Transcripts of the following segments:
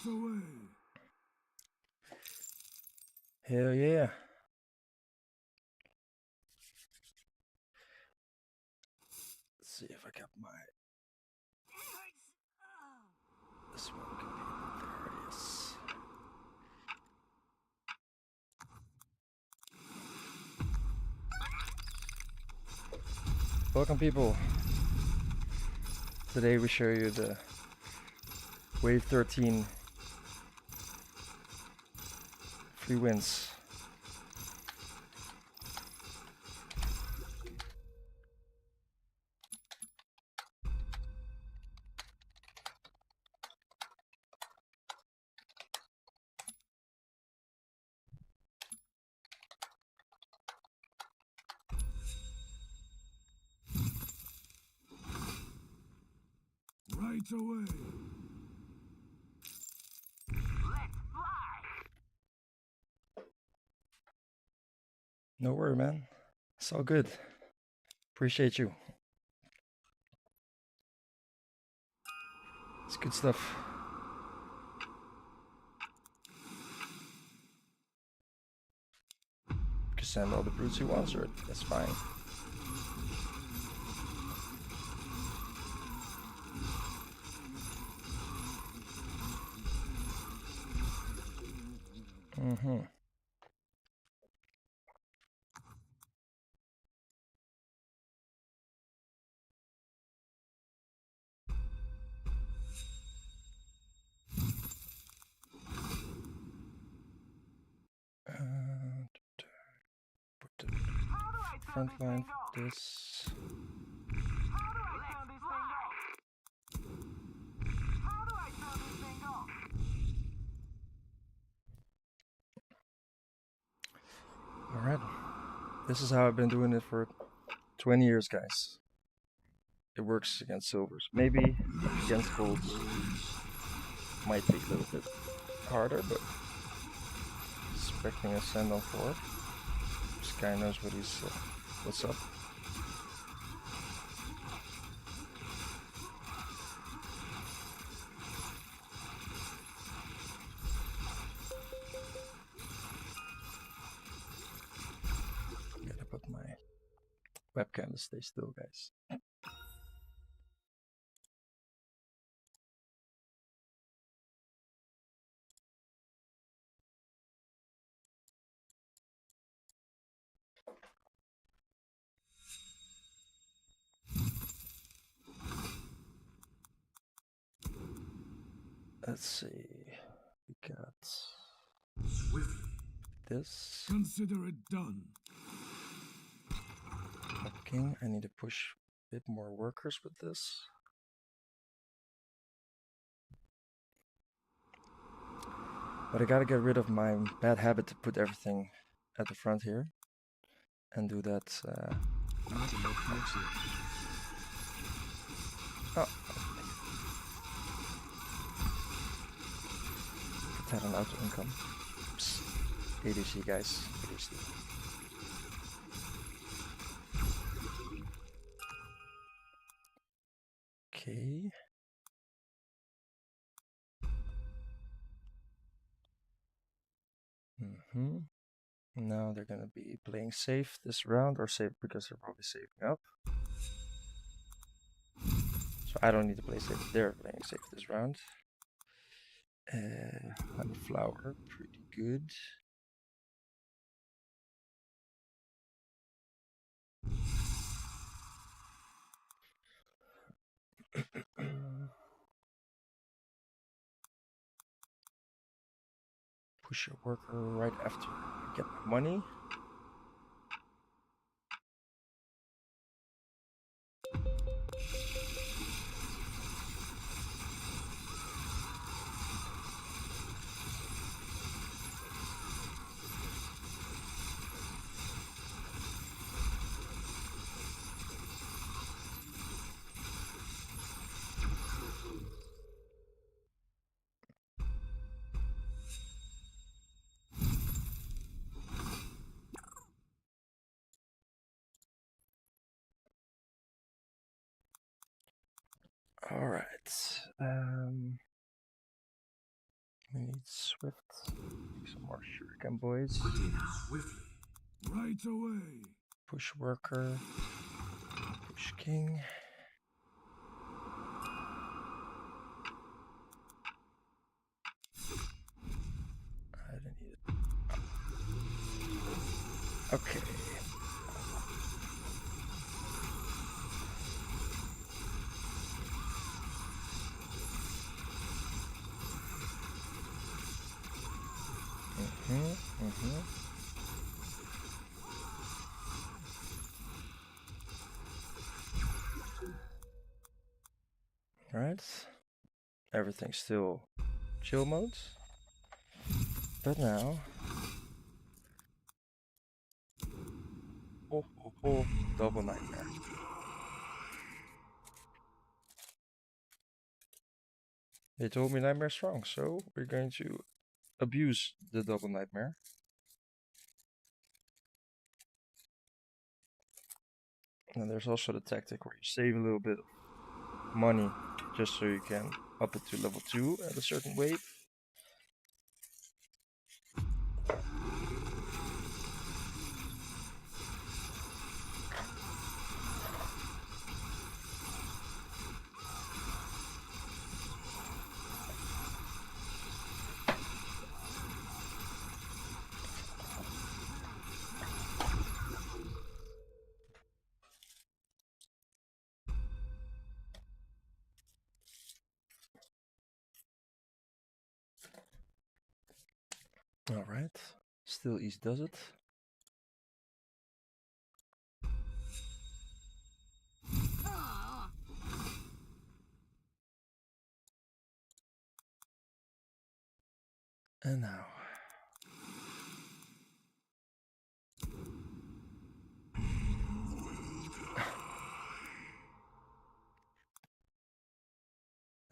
away. Hell yeah. Let's see if I got my. This one could be various. Welcome, people. Today we show you the Wave 13 free wins. Right away. Let's fly. No worry, man. It's all good. Appreciate you. It's good stuff. You can send all the brutes you want, or that's fine. Mm-hmm. And put the How do I turn front this line thing off? for this. How do I turn this thing off? How do I turn this thing off? All right. This is how I've been doing it for 20 years, guys. It works against silvers. Maybe against golds might be a little bit harder, but expecting a send on 4. This guy knows what he's what's up. Gotta put my webcam to stay still, guys. Let's see. We got Swiftly. this. Consider it done. Up king. I need to push a bit more workers with this. But I gotta get rid of my bad habit to put everything at the front here. And do that. Oh. Put that on auto income. Oops. ADC, guys. ADC. Okay. Now they're gonna be playing safe this round, or safe because they're probably saving up. So I don't need to play safe. They're playing safe this round. Honey flower, pretty good. Push a worker right after I get my money. All right. We need Swift. Some more Shuriken boys. Swiftly. Right away. Push Worker. Push King. I didn't need it. Okay. Right. Everything's still chill mode. But now. Oh, double nightmare. They told me nightmare strong, so we're going to abuse the double nightmare. And there's also the tactic where you save a little bit of money just so you can up it to level 2 at a certain wave. Alright, still East does it. And now.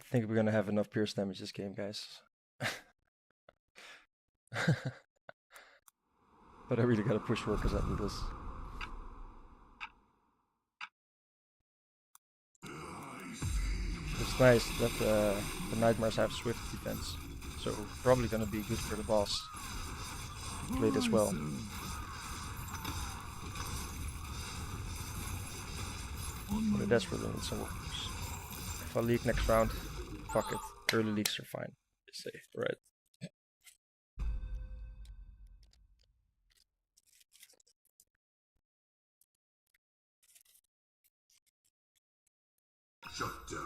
I think we're gonna have enough pierce damage this game, guys. But I really gotta push workers after this. It's nice that the nightmares have swift defense, so probably gonna be good for the boss. Played as well. But I desperately need some workers. If I leak next round, fuck it. Early leaks are fine. They say, right? Shut down.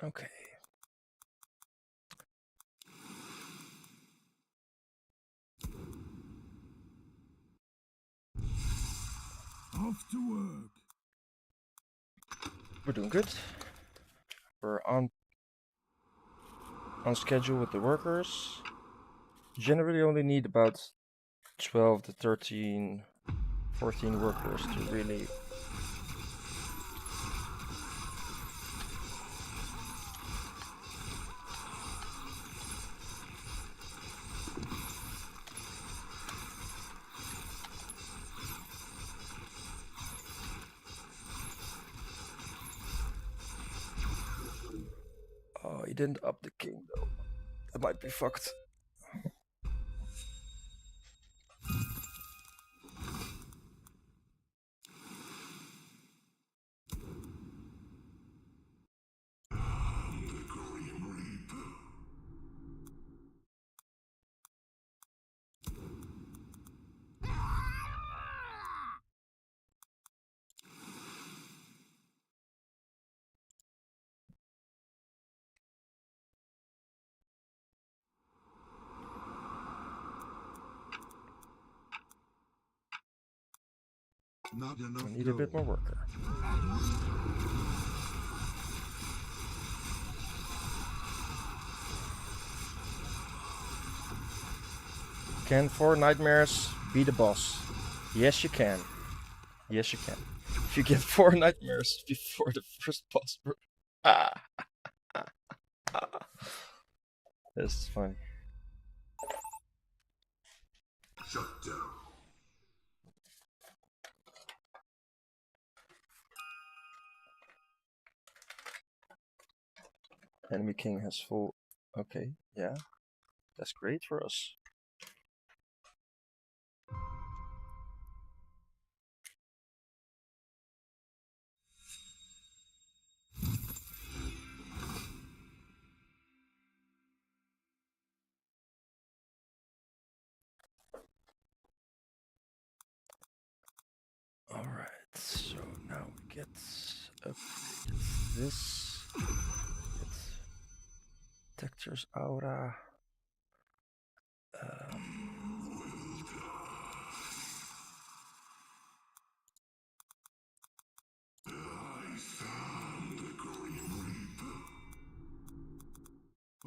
Okay. Off to work. We're doing good. We're on schedule with the workers. Generally only need about 12 to 13, 14 workers to really Oh, he didn't up the king though. That might be fucked. Not enough. I need a bit more worker. Can 4 nightmares be the boss? Yes, you can. Yes, you can. If you get 4 nightmares before the first boss, bro. Ah, this is funny. Shut down. Enemy king has full. Okay, yeah, that's great for us. All right, so now we get upgraded this. Get Texture's aura.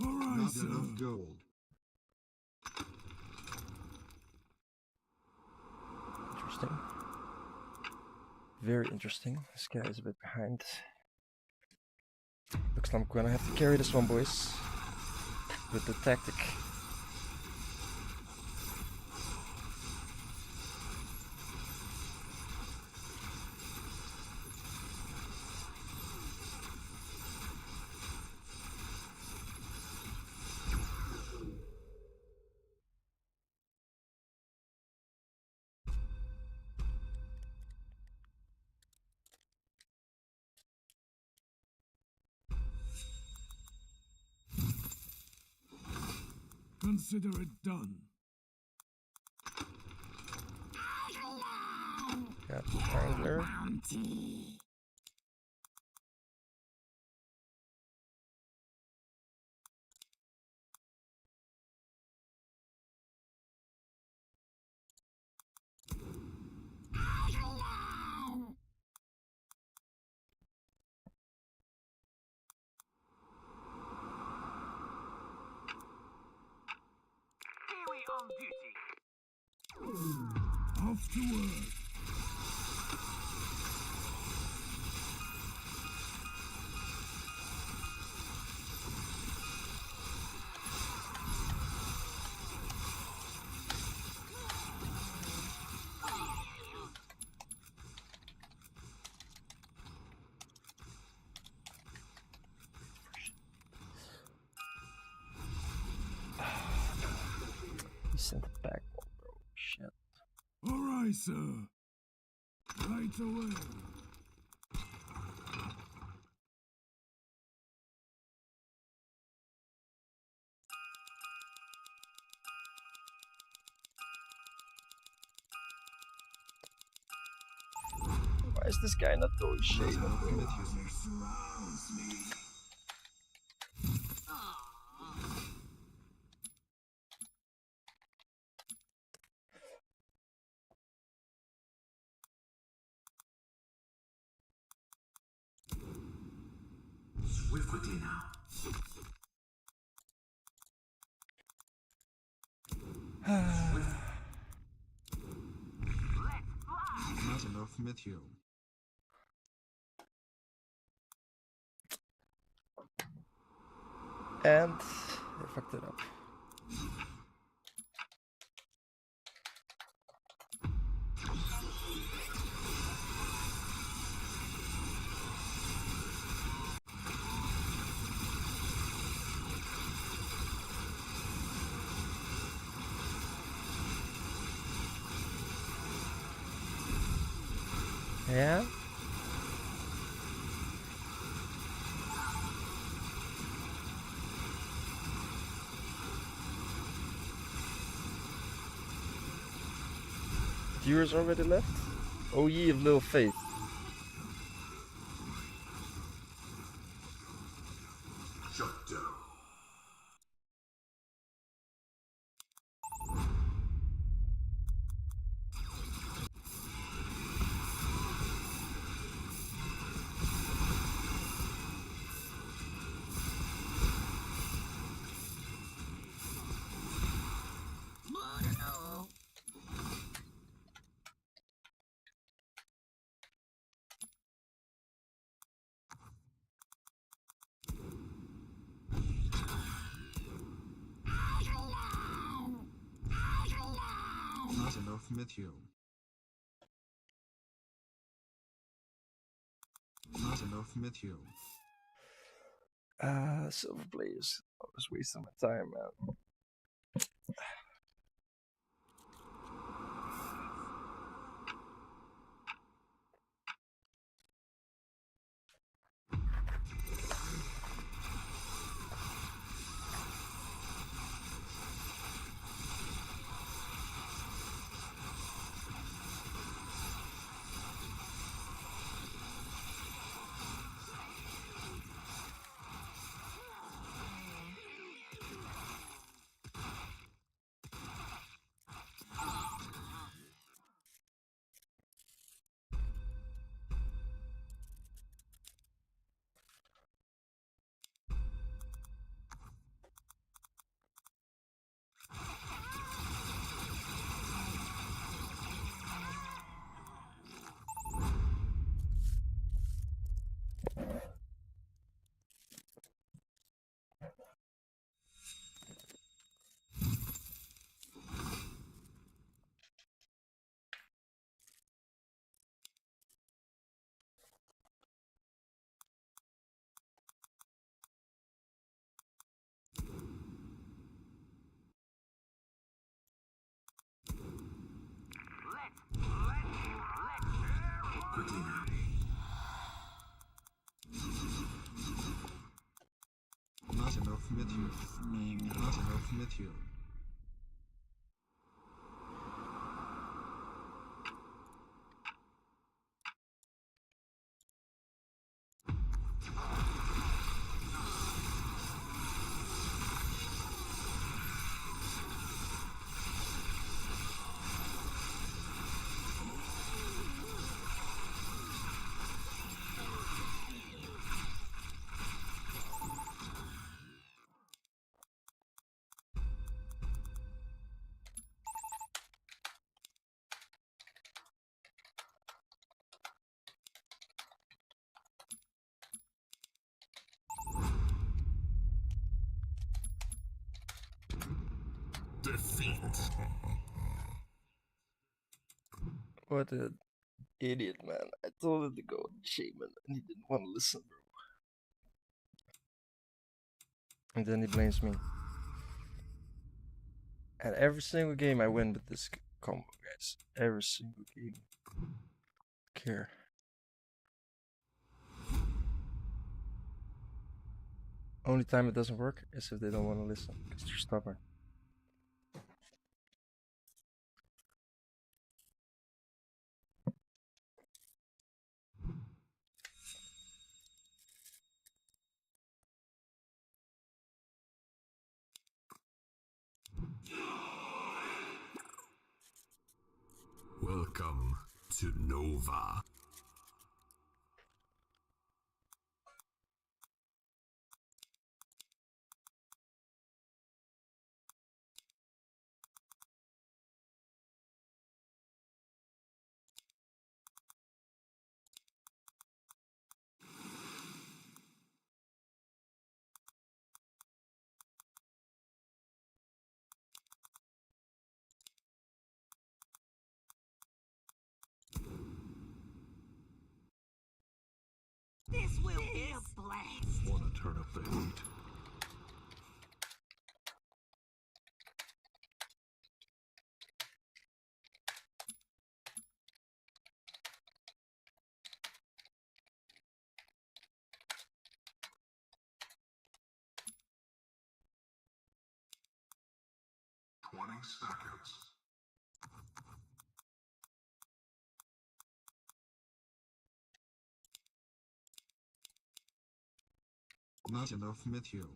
All right, Not sir. enough gold. Interesting. Very interesting. This guy is a bit behind. Looks like I'm gonna have to carry this one, boys. With the tactic. Consider it done. Got Wrangler. Kiwi on duty. Off to work. He sent it back, bro. Shit. All right, sir. Right away. Why is this guy not throwing shade? Not enough Mithril. Surrounds me. Swiftly now. Not enough Mithril. And they fucked it up. Yeah? Viewers already left? Oh, ye of little faith. Shut down. enough Matthew. Not enough Matthew. Silver players. I was wasting my time, man. Quickly now. Not enough Matthew. Not enough Matthew. Defeat. What an idiot, man. I told him to go with Shaman and he didn't want to listen, bro. And then he blames me. And every single game I win with this combo, guys. Every single game. Care. Only time it doesn't work is if they don't want to listen, because they're stubborn. Welcome to Nova. This will be a blast. Wanna turn up the heat? Seconds. Not enough Matthew.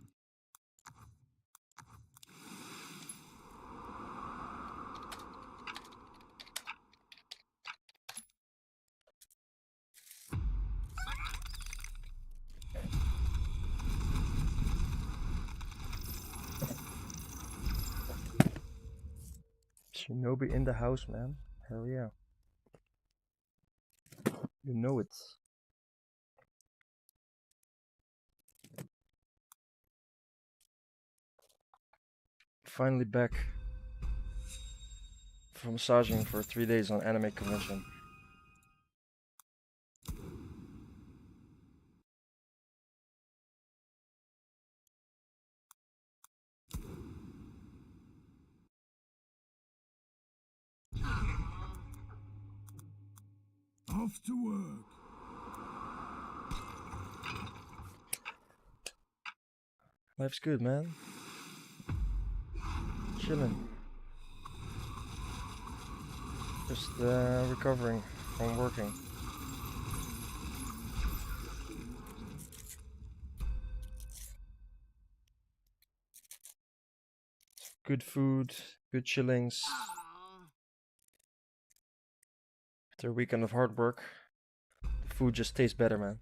Shinobi in the house, man. Hell yeah. You know it. Finally back for massaging for 3 days on anime convention. Off to work. Life's good, man. Chilling. Just recovering from working. Good food, good chillings. After a weekend of hard work, the food just tastes better, man.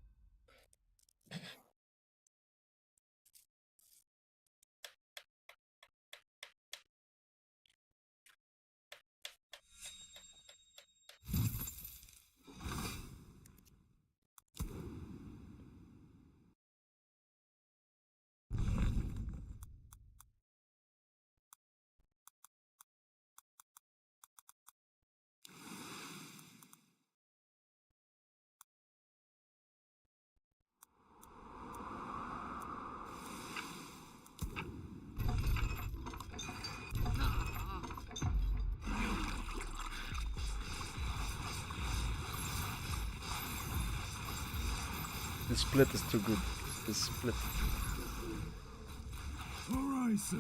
This split is too good. This split. All right, sir.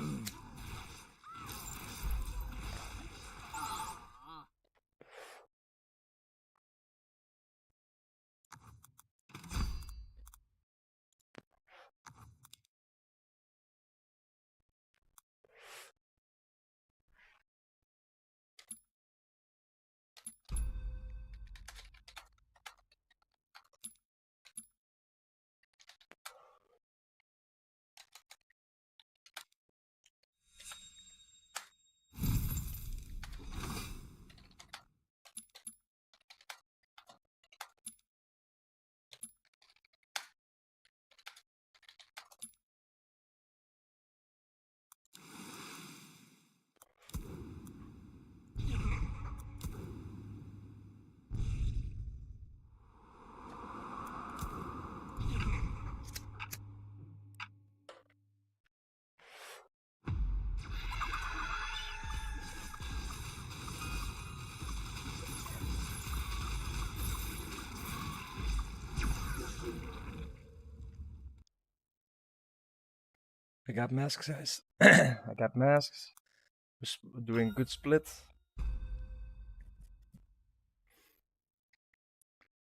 I got masks, guys. I got masks. We're doing good split.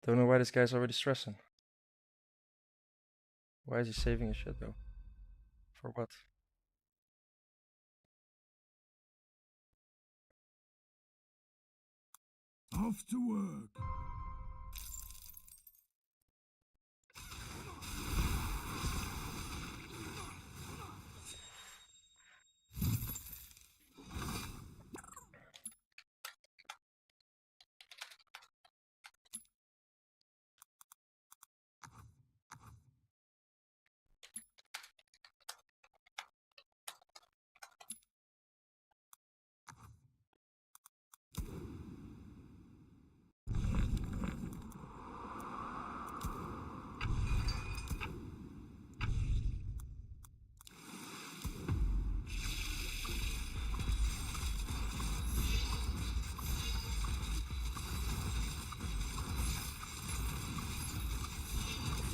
Don't know why this guy's already stressing. Why is he saving his shit though? For what? Off to work.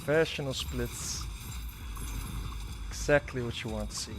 Professional splits. Exactly what you want to see.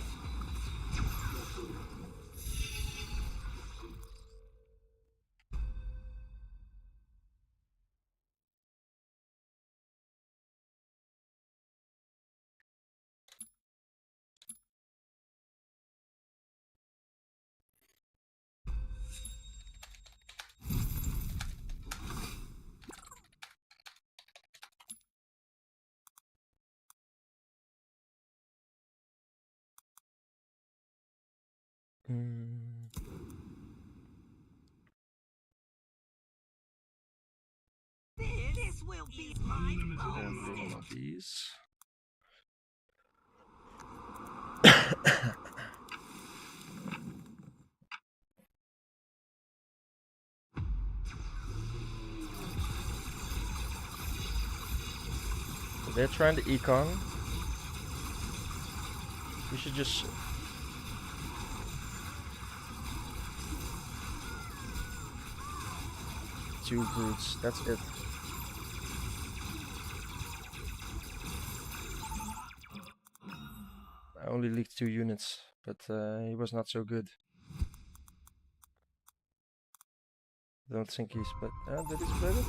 This will be my And one of these. they're trying to econ. We should just... Two brutes, that's it. I only leaked 2 units, but he was not so good. Don't think he's... but did he split it?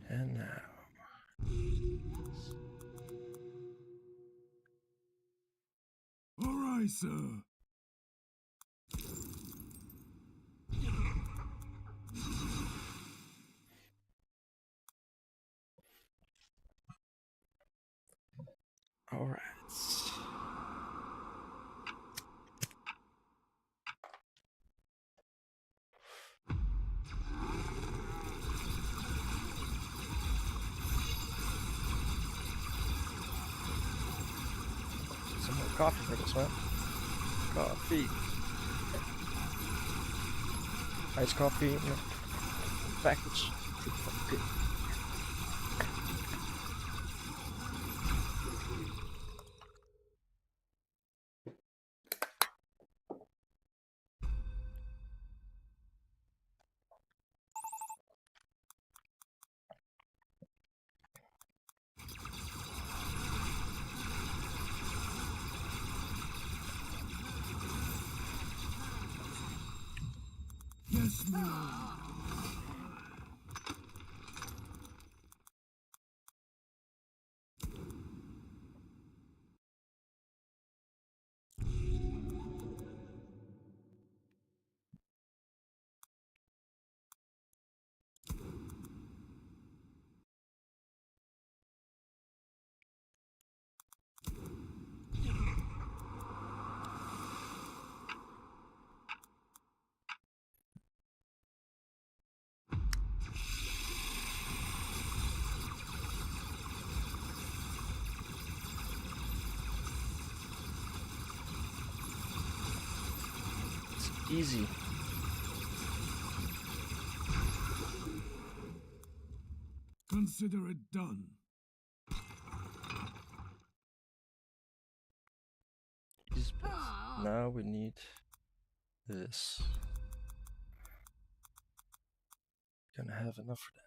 And now... Alright, sir. Alright. Some more coffee for this one. Coffee. Iced coffee in a package. Okay. Yes, ma'am. It's easy. Consider it done. Easy split. Now we need this. Gonna have enough for that.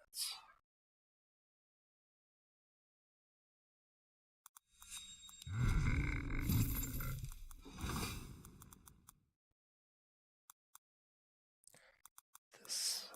This.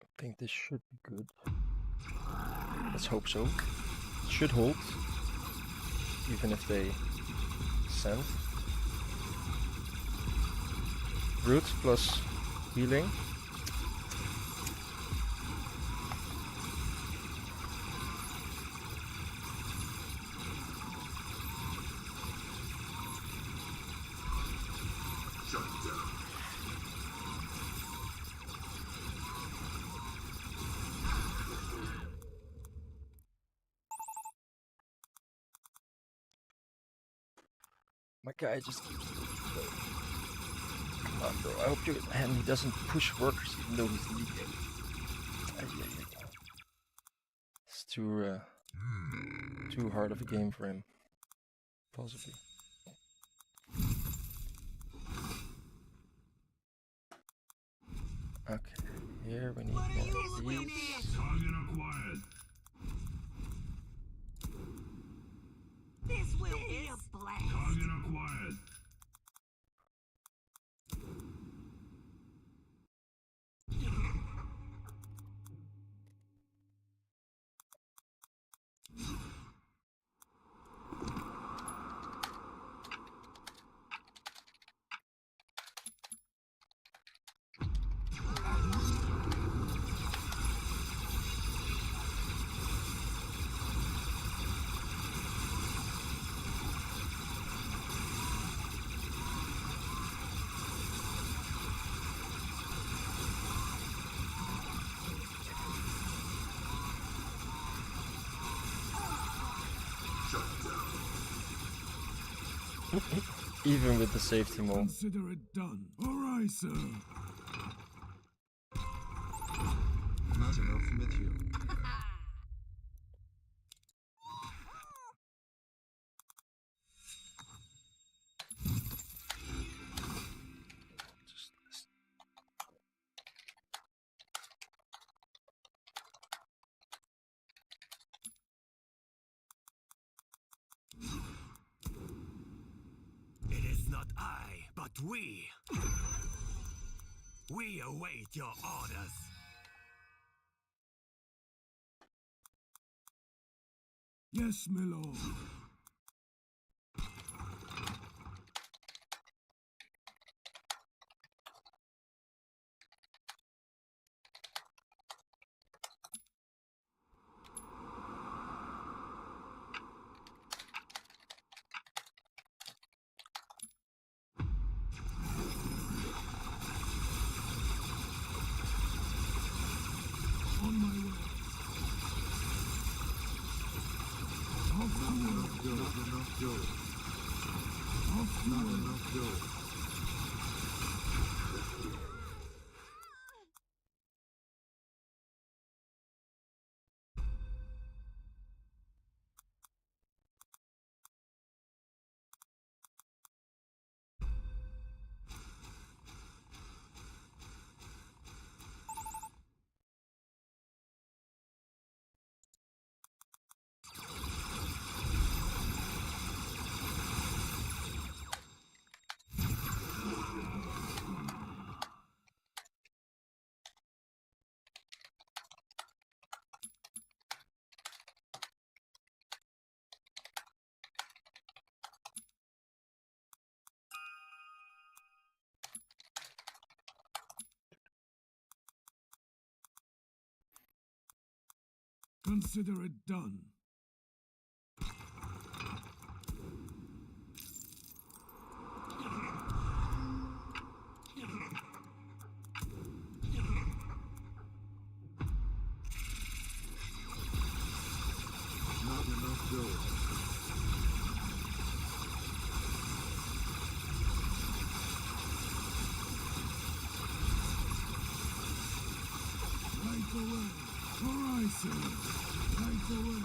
I think this should be good. Let's hope so. It should hold, even if they send. Root plus healing. Shut down. My guy just keeps losing. Come on, bro. I hope you and he doesn't push workers even though he's leaking. It's too hard of a game for him. Possibly. Okay, here we need more of these. Target acquired. This will be a blast. Target acquired. Even with the safety mode. Consider it done. Alright, sir. Nice enough with you. It is not I, but we. We await your orders. Yes, my lord. On my way. Off the world. Not enough gold. Off the Not world. enough gold. Consider it done. Not enough gold. Right away. Alright, sir. Right away.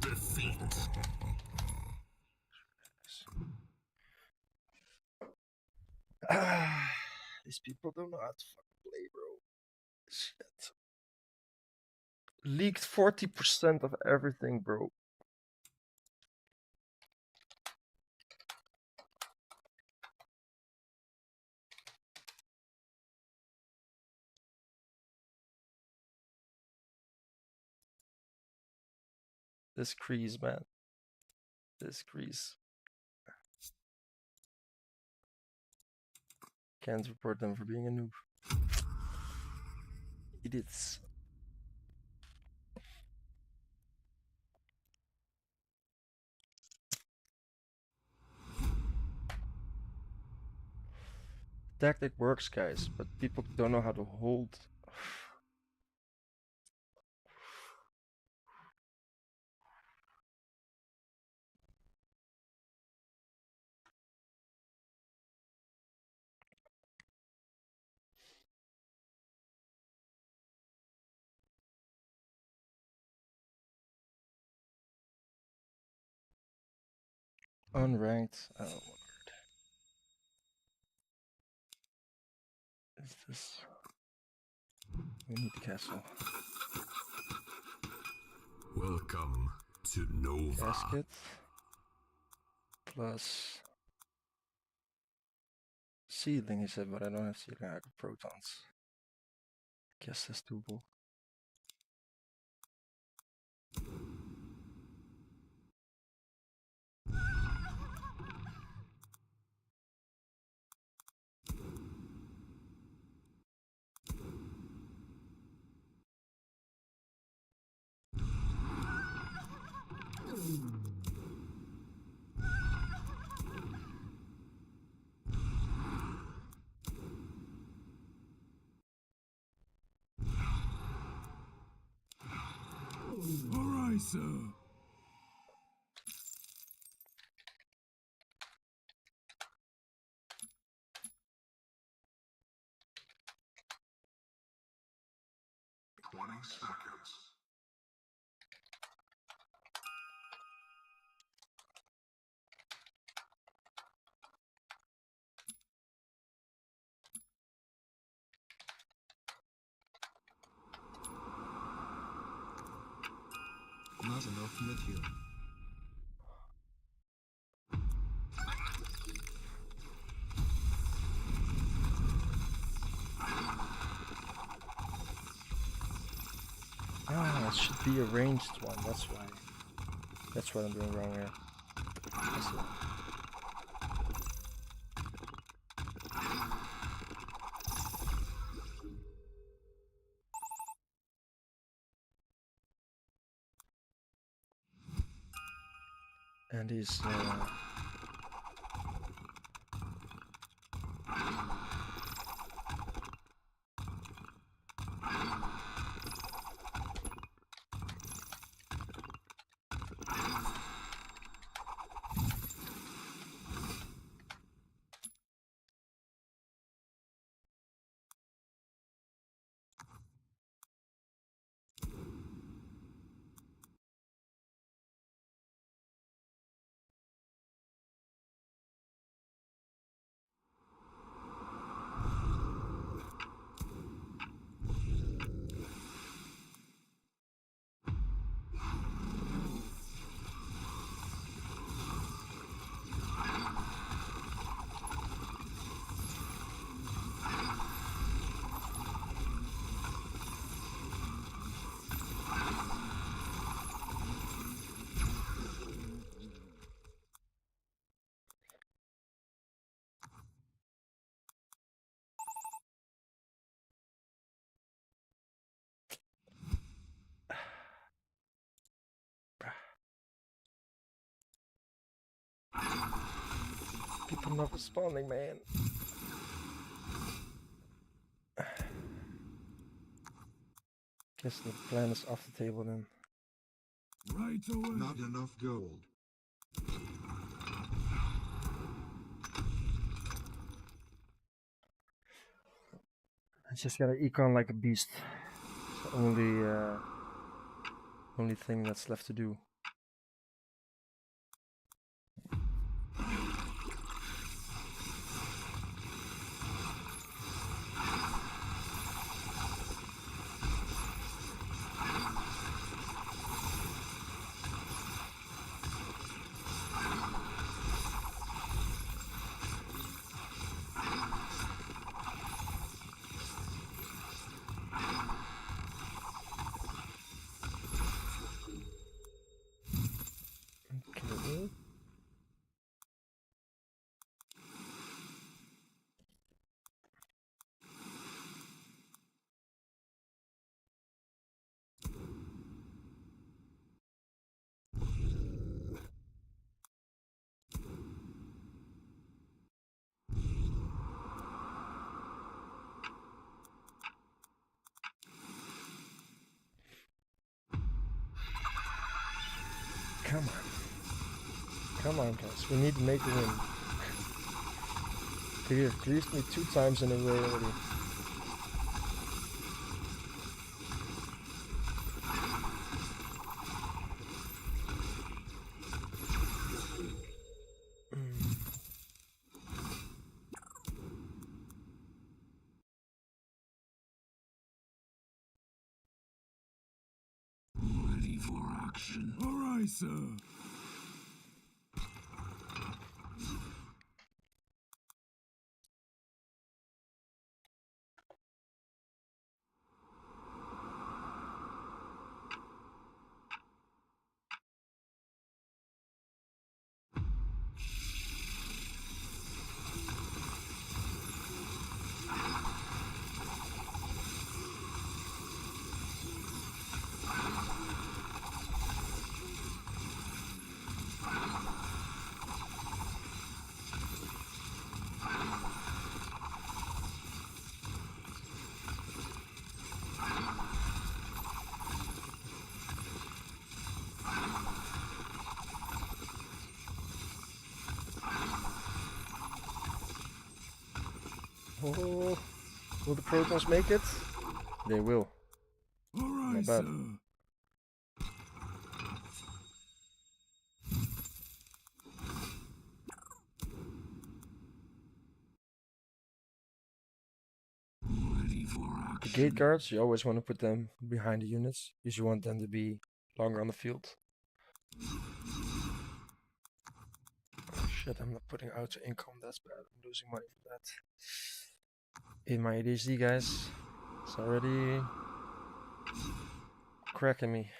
Defeat. These people don't know how to fucking play, bro. Shit. Leaked 40% of everything, bro. This crease, man. This crease. Can't report them for being a noob. Idiots. Tactic works, guys, but people don't know how to hold. Unranked. Oh my word. Is this? We need the castle. Welcome to Nova. Casket. Plus seedling, he said, but I don't have seedling. I have protons. Guess that's doable. Alright, sir. Not enough material. Ah, it should be a ranged one. That's why. That's what I'm doing wrong here. I see. And he's people not responding, man. Guess the plan is off the table then. Right away. Not enough gold. I just gotta econ like a beast. It's the only thing that's left to do. Okay. Come on. Come on, guys. We need to make a win. Cleared me 2 times in a row already. Ready for action. All right, sir. Oh, will the Protons make it? They will. All right, Not bad. sir. Ready for The action. gate guards, you always want to put them behind the units because you want them to be longer on the field. Oh shit, I'm not putting out to income, that's bad. I'm losing money for that. In my ADHD, guys, it's already cracking me.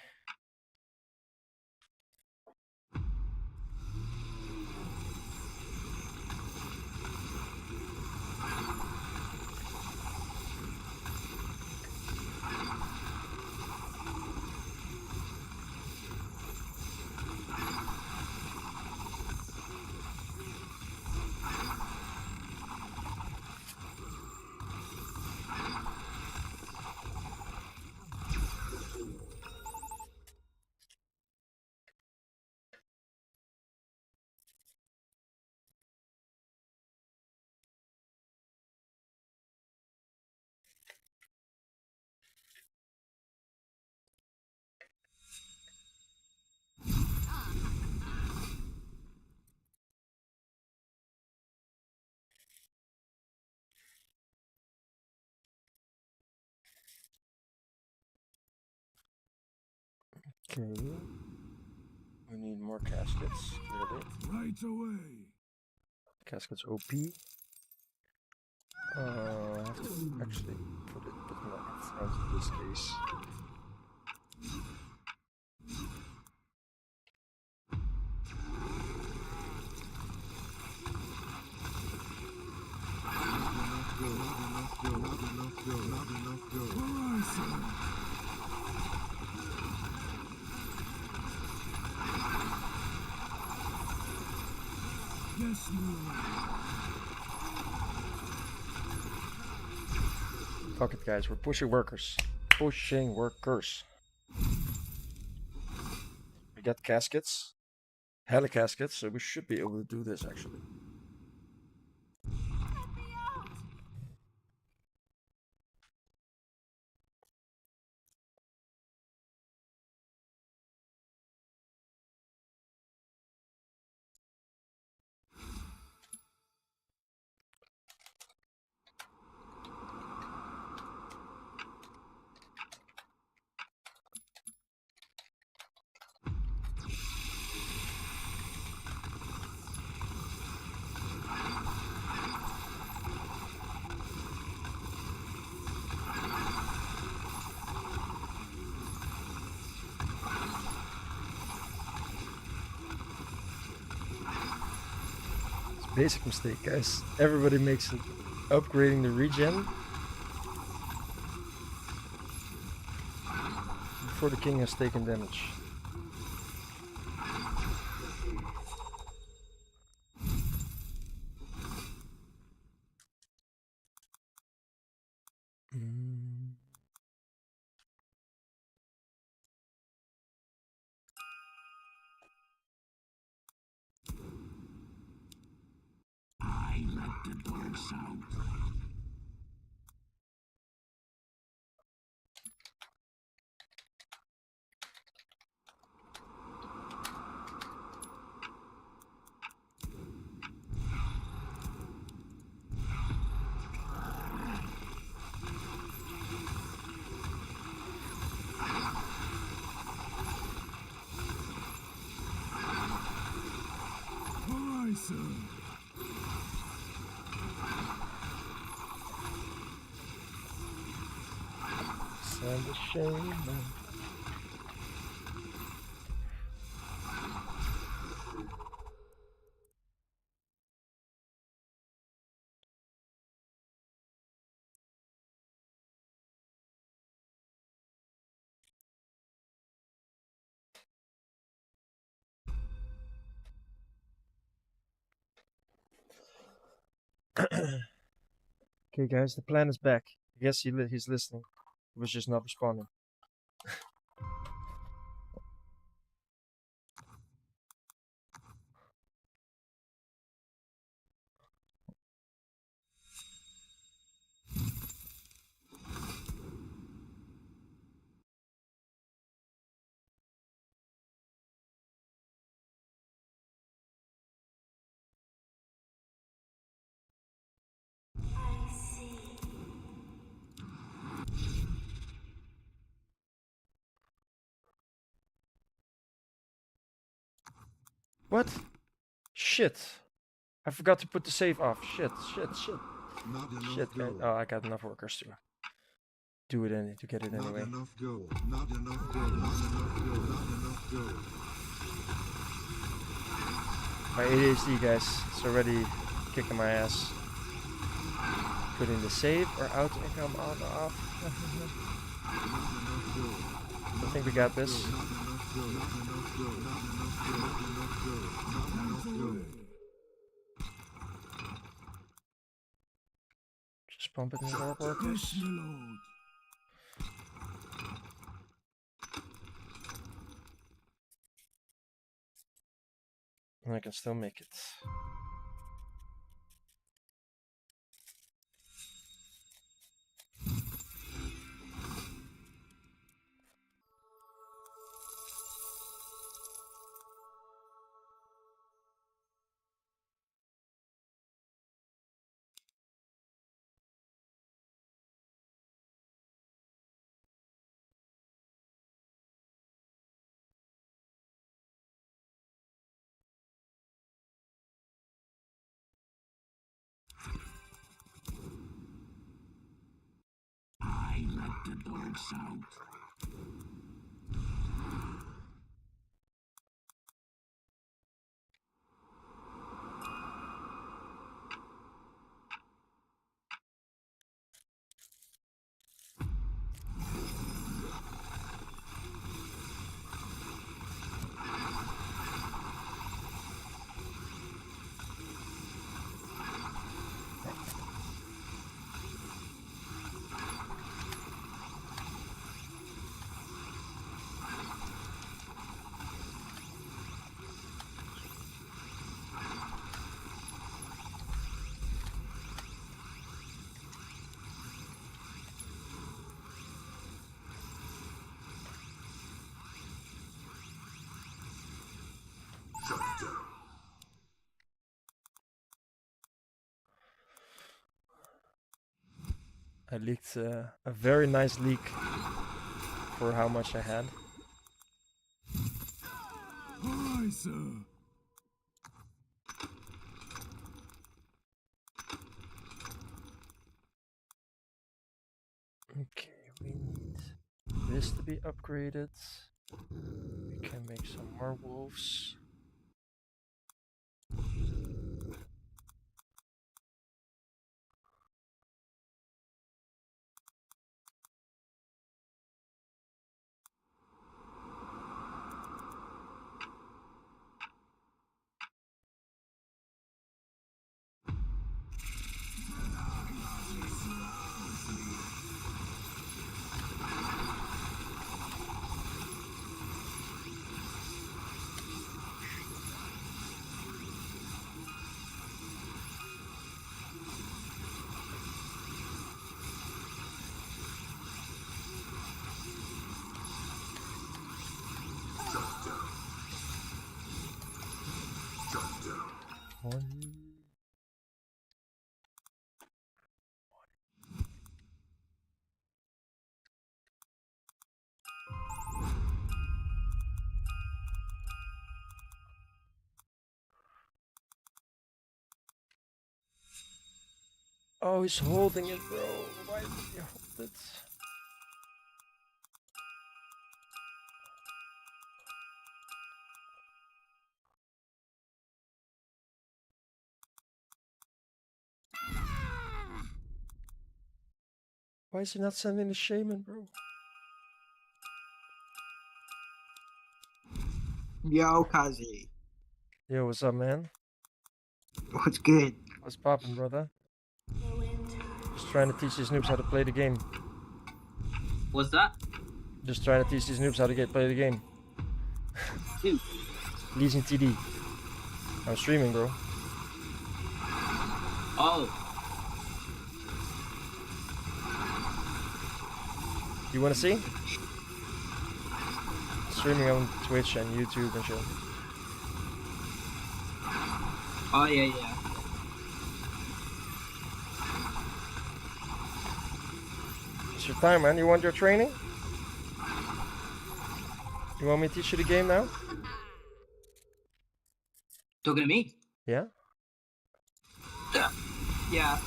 Okay. We need more caskets, clearly. Right away. Caskets OP. I have to actually put it a bit more in front of this case. All right, sir. Yes, Lord. Fuck it, guys. We're pushing workers. Pushing workers. We got caskets. Hella caskets, so we should be able to do this actually. It's a basic mistake, guys. Everybody makes it. Upgrading the regen before the king has taken damage. I let the dogs out. and the shame. Okay, guys, the plan is back. I guess he's listening. He was just not responding. What? Shit. I forgot to put the save off. Shit. Not enough Shit. gold. Oh, I got enough workers to do it to get it Not anyway. enough gold. Not enough gold. Not enough gold. Not enough gold. My ADHD, guys, it's already kicking my ass. Putting the save or out income on or off. Not enough gold. I think we got this. Not enough gold. Not enough gold. Not enough gold. Not enough gold. Not enough gold. Just pump it in more workers. Push me, Lord. And I can still make it. I let the dogs out. I leaked a very nice leak for how much I had. Aye, sir. Okay, we need this to be upgraded. We can make some more wolves. One. Oh, he's holding it, bro. Why did he hold it? Why is he not sending the shaman, bro? Yo, Kazi. Yo, what's up, man? What's good? What's poppin', brother? Just trying to teach these noobs how to play the game. What's that? Just trying to teach these noobs how to play the game. Dude. Leasing TD. I'm streaming, bro. Oh. You wanna see? Streaming on Twitch and YouTube and shit. Oh, yeah. It's your time, man. You want your training? You want me to teach you the game now? Talking to me? Yeah? Yeah.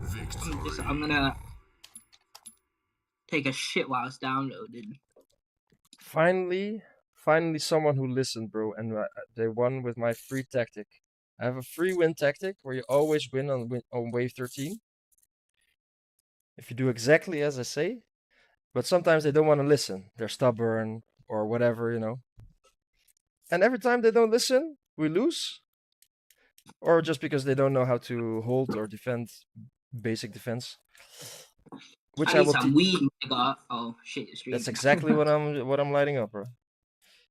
Victory. I'm gonna take a shit while it's downloaded. Finally someone who listened, bro, and they won with my free tactic. I have a free win tactic where you always win on wave 13. If you do exactly as I say, but sometimes they don't want to listen. They're stubborn or whatever, you know. And every time they don't listen, we lose. Or just because they don't know how to hold or defend basic defense. Which I I need will some weed, nigga. Oh shit, it's That's exactly what I'm lighting up, bro.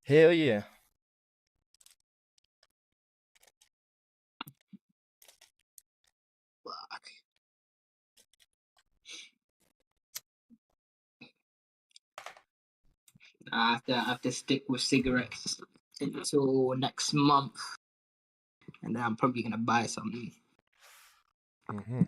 Hell yeah. Fuck. I have to stick with cigarettes until next month, and then I'm probably gonna buy something. Mm-hmm.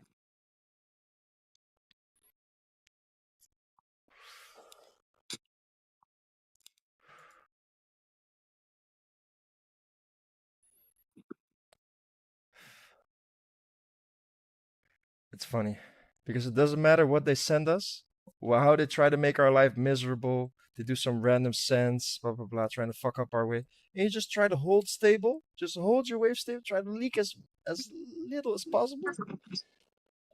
It's funny because it doesn't matter what they send us, how they try to make our life miserable. They do some random sense, blah blah blah, trying to fuck up our way. And you just try to hold stable, just hold your wave stable, try to leak as little as possible,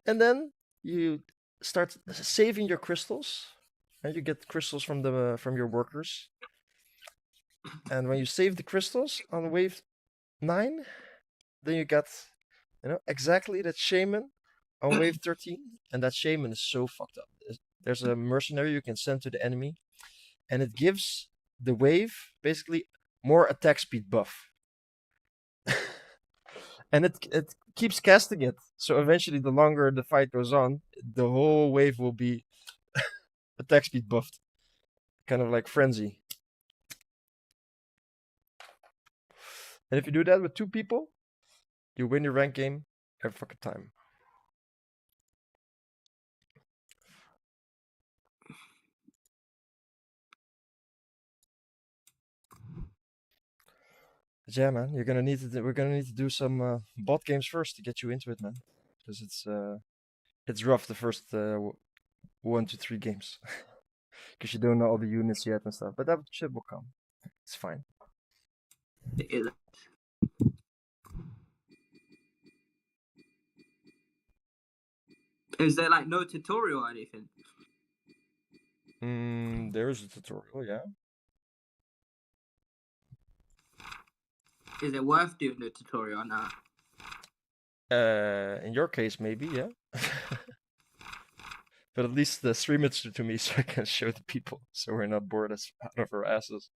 and then you start saving your crystals, and you get crystals from your workers. And when you save the crystals on wave 9, then you got exactly that shaman on wave 13, and that shaman is so fucked up. There's a mercenary you can send to the enemy, and it gives the wave basically more attack speed buff. And it keeps casting it, so eventually the longer the fight goes on, the whole wave will be attack speed buffed, kind of like frenzy. And if you do that with 2 people, you win your rank game every fucking time. But yeah, man, we're gonna need to do some bot games first to get you into it, man, because it's rough the first 1 to 3 games, because you don't know all the units yet and stuff. But that shit will come. It's fine. Is there like no tutorial or anything? There is a tutorial, yeah. Is it worth doing the tutorial or not? In your case, maybe, yeah. But at least stream it to me so I can show the people, so we're not bored as out of our asses.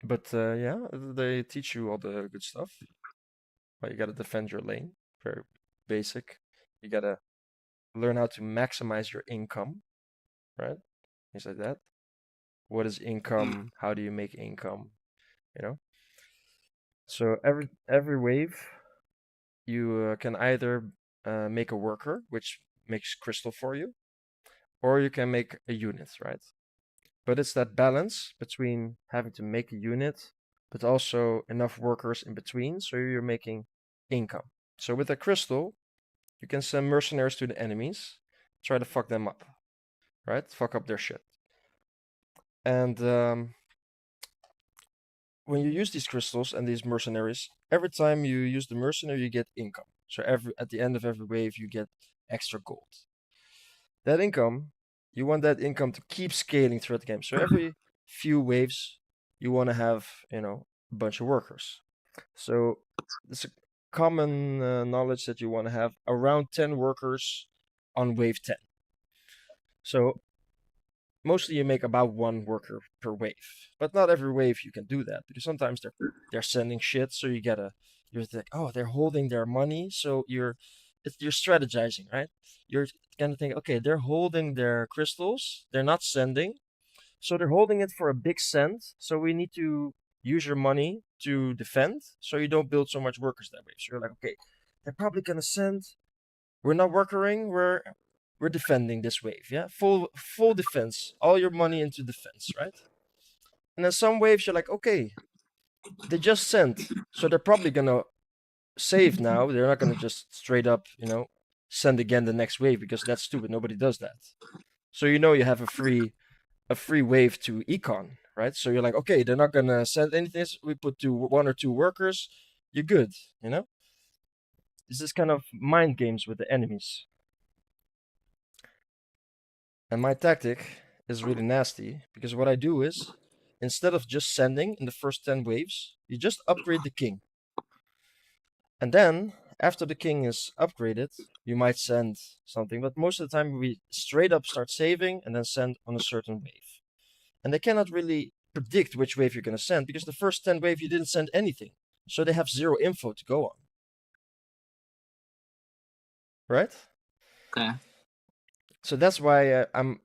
But yeah, they teach you all the good stuff. Well, you gotta defend your lane, very basic. You gotta learn how to maximize your income, right? Things like that. What is income? How do you make income? You know. So every wave, you can either make a worker, which makes crystal for you, or you can make a unit, right? But it's that balance between having to make a unit, but also enough workers in between, so you're making income. So with a crystal, you can send mercenaries to the enemies, try to fuck them up, right? Fuck up their shit. And when you use these crystals and these mercenaries, every time you use the mercenary, you get income. So at the end of every wave, you get extra gold. That income, you want that income to keep scaling throughout the game. So every few waves, you want to have, a bunch of workers. So it's a common knowledge that you want to have around 10 workers on wave 10. So mostly you make about 1 worker per wave, but not every wave you can do that, because sometimes they're sending shit. So you're like, oh, they're holding their money. So you're strategizing, right? You're gonna think, okay, they're holding their crystals, they're not sending, so they're holding it for a big send. So we need to use your money to defend, so you don't build so much workers that way. So you're like, okay, they're probably gonna send. We're not workering. We're defending this wave, yeah? Full defense. All your money into defense, right? And then some waves you're like, okay, they just sent, so they're probably gonna save now. They're not gonna just straight up, send again the next wave, because that's stupid. Nobody does that. So you have a free wave to econ, right? So you're like, okay, they're not gonna send anything. We put 1 or 2 workers, you're good, It's this kind of mind games with the enemies. And my tactic is really nasty, because what I do is, instead of just sending in the first 10 waves, you just upgrade the king. And then, after the king is upgraded, you might send something, but most of the time we straight up start saving and then send on a certain wave. And they cannot really predict which wave you're going to send, because the first 10 wave you didn't send anything. So they have 0 info to go on. Right? Okay. So that's why I'm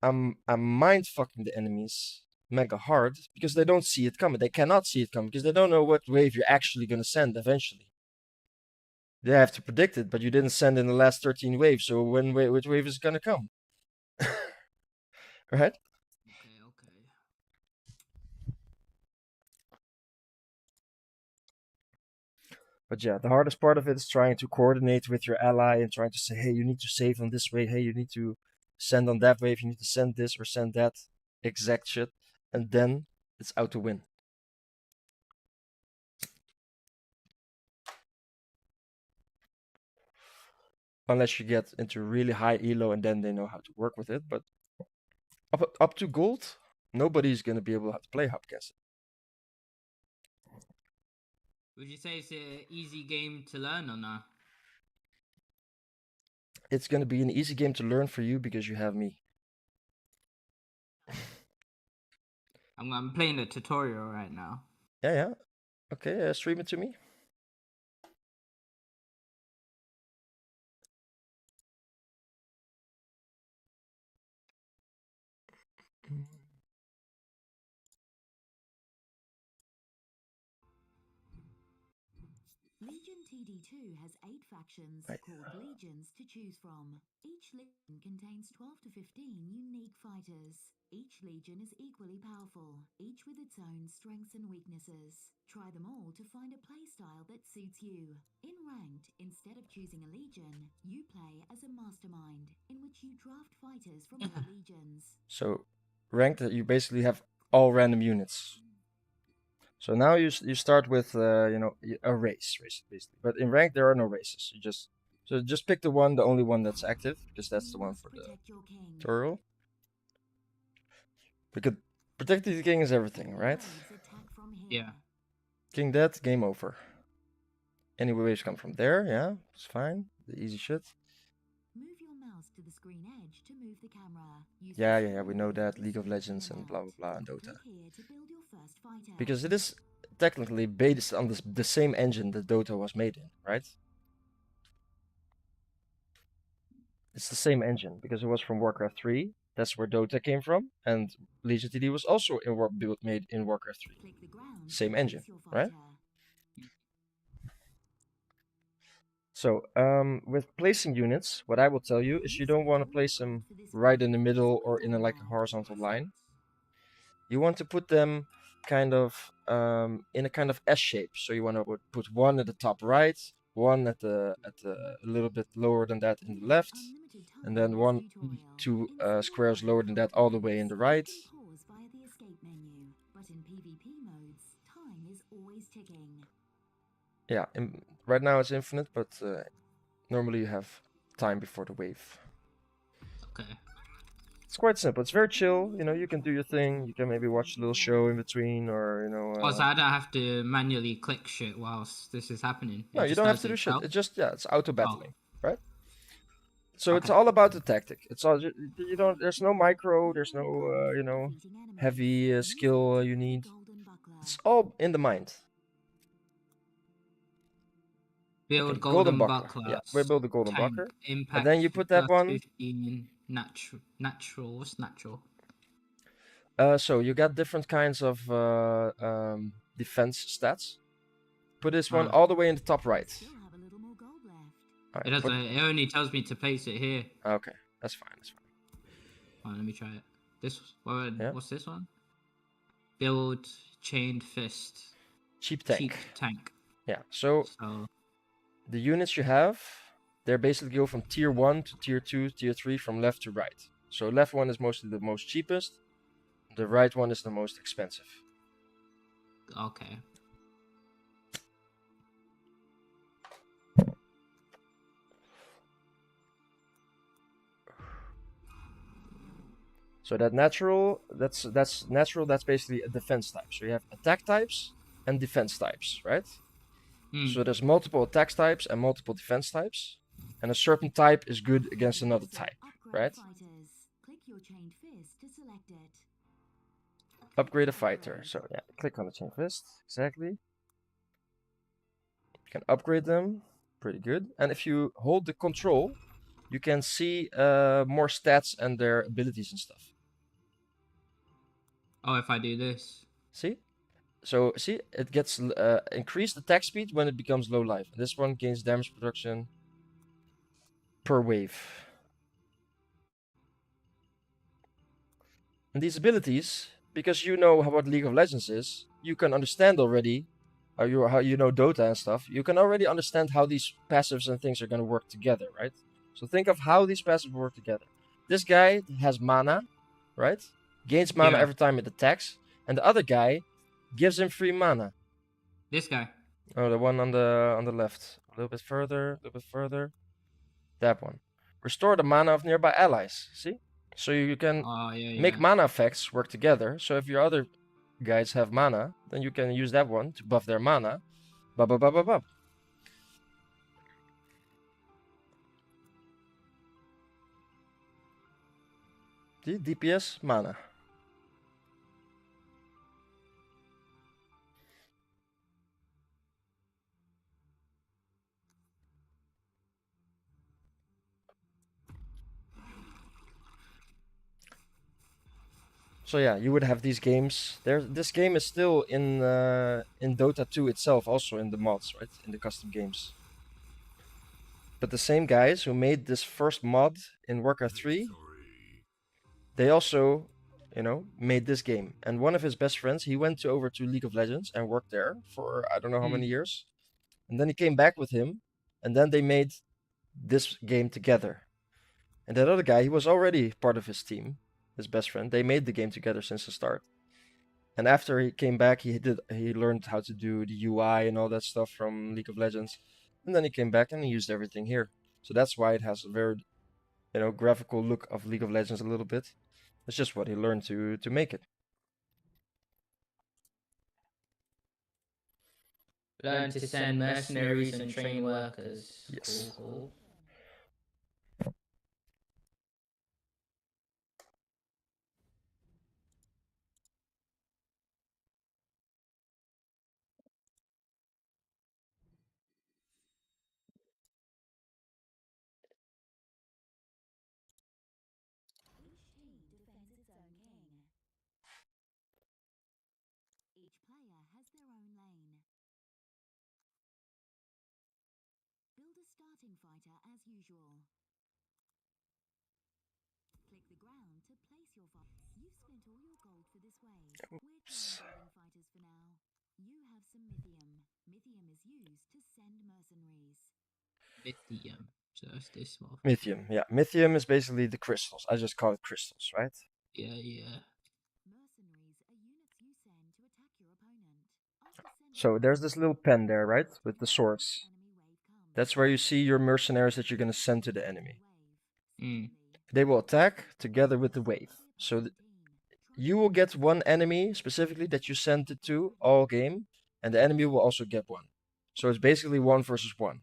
mind fucking the enemies mega hard, because they don't see it coming. They cannot see it coming, because they don't know what wave you're actually going to send eventually. They have to predict it, but you didn't send in the last 13 waves, so which wave is going to come? Right? Okay. But yeah, the hardest part of it is trying to coordinate with your ally and trying to say, hey, you need to save on this wave. Hey, you need to send on that wave. You need to send this or send that exact shit. And then it's out to win. Unless you get into really high elo and then they know how to work with it. But up to gold, nobody's going to be able to play Hubcast. Would you say it's an easy game to learn or not? It's going to be an easy game to learn for you because you have me. I'm playing the tutorial right now. Yeah. Okay, stream it to me. Legion TD2 has 8 factions called Legions to choose from. Each legion contains 12 to 15 unique fighters. Each legion is equally powerful, each with its own strengths and weaknesses. Try them all to find a playstyle that suits you. In Ranked, instead of choosing a legion, you play as a mastermind, in which you draft fighters from other legions. So, Ranked, you basically have all random units. So now you start with a race basically, but in Ranked there are no races. You just pick the only one that's active, because that's the one for the tutorial. Because protecting the king is everything, right? Yeah. King dead, game over. Any waves come from there, yeah, it's fine. The easy shit. Move your mouse to the screen edge to move the camera. Yeah, we know that. League of Legends and blah blah blah and Dota. Because it is technically based on the same engine that Dota was made in, right? It's the same engine, because it was from Warcraft 3. That's where Dota came from, and Legion TD was also made in Warcraft 3. Same engine, right? So, with placing units, what I will tell you is you don't want to place them right in the middle or in a horizontal line. You want to put them kind of in a kind of S shape. So you want to put one at the top right, one at the a little bit lower than that in the left, and then two squares lower than that all the way in the right. clicking. Yeah, right now it's infinite, but normally you have time before the wave. Okay. It's quite simple. It's very chill. You know, you can do your thing. You can maybe watch a little show in between, or you know. Also, I don't have to manually click shit whilst this is happening. No, It you just don't have does to it do shit. itself? It's just it's auto battling, right? So it's Okay. all about the tactic. It's all you don't. There's no micro. There's no you know heavy skill you need. It's all in the mind. Build Okay, golden buckler. buckler. Yeah, we build the golden Tank, buckler. Impact. And then you put that one. 15 natural. What's natural? So you got different kinds of defense stats. Put this one all the way in the top right. Still have a little more gold left. Alright, It doesn't. It only tells me to place it here. Okay, that's fine. That's fine. Alright, let me try it. This. Yeah. What's this one? Build chained fist. Cheap tank. Cheap tank. Yeah. So So the units you have, they basically go from tier 1 to tier 2, tier 3 from left to right. So left one is mostly the most cheapest. The right one is the most expensive. okay. So that natural, that's natural. That's basically a defense type. So you have attack types and defense types, right? So there's multiple attack types and multiple defense types, and a certain type is good against another type, right? Click your chained fist to select it. Upgrade a fighter. So yeah, click on the chain fist. Exactly. You can upgrade them. Pretty good. And if you hold the control, you can see more stats and their abilities and stuff. Oh, if I do this. See? So see, it gets increased attack speed when it becomes low life. This one gains damage production per wave. And these abilities, because you know what League of Legends is, you can understand already, how you know Dota and stuff. You can already understand how these passives and things are going to work together, right? So think of how these passives work together. This guy has mana, right? Gains mana every time it attacks, and the other guy gives him free mana. This guy. Oh, the one on the left. A little bit further, That one. Restore the mana of nearby allies. See? So you can make mana effects work together. So if your other guys have mana, then you can use that one to buff their mana. Bub. See? DPS, mana. So yeah, you would have these games. This game is still in Dota 2 itself, also in the mods, right? In the custom games. But the same guys who made this first mod in Warcraft 3, they also, you know, made this game. And one of his best friends, he went over to League of Legends and worked there for I don't know how many years. And then he came back with him, and then they made this game together. And that other guy, he was already part of his team. His best friend. They made the game together since the start. And after he came back, he learned how to do the UI and all that stuff from League of Legends. And then he came back and he used everything here. So that's why it has a very, you know, graphical look of League of Legends a little bit. It's just what he learned to make it. Learn to send mercenaries and train workers. Yes. Cool. Each player has their own lane. Build a starting fighter as usual. Click the ground to place your fighter. You've spent all your gold for this wave. We're trying fighters for now. You have some Mythium. Mythium is used to send mercenaries. Mythium. So that's this one. Mythium, yeah. Mythium is basically the crystals. I just call it crystals, right? Yeah. Mercenaries are units you send to attack your opponent. After So there's this little pen there, right? With the swords. That's where you see your mercenaries that you're going to send to the enemy. Mm. They will attack together with the wave. So you will get one enemy specifically that you sent it to all game, and the enemy will also get one. So it's basically 1 versus 1.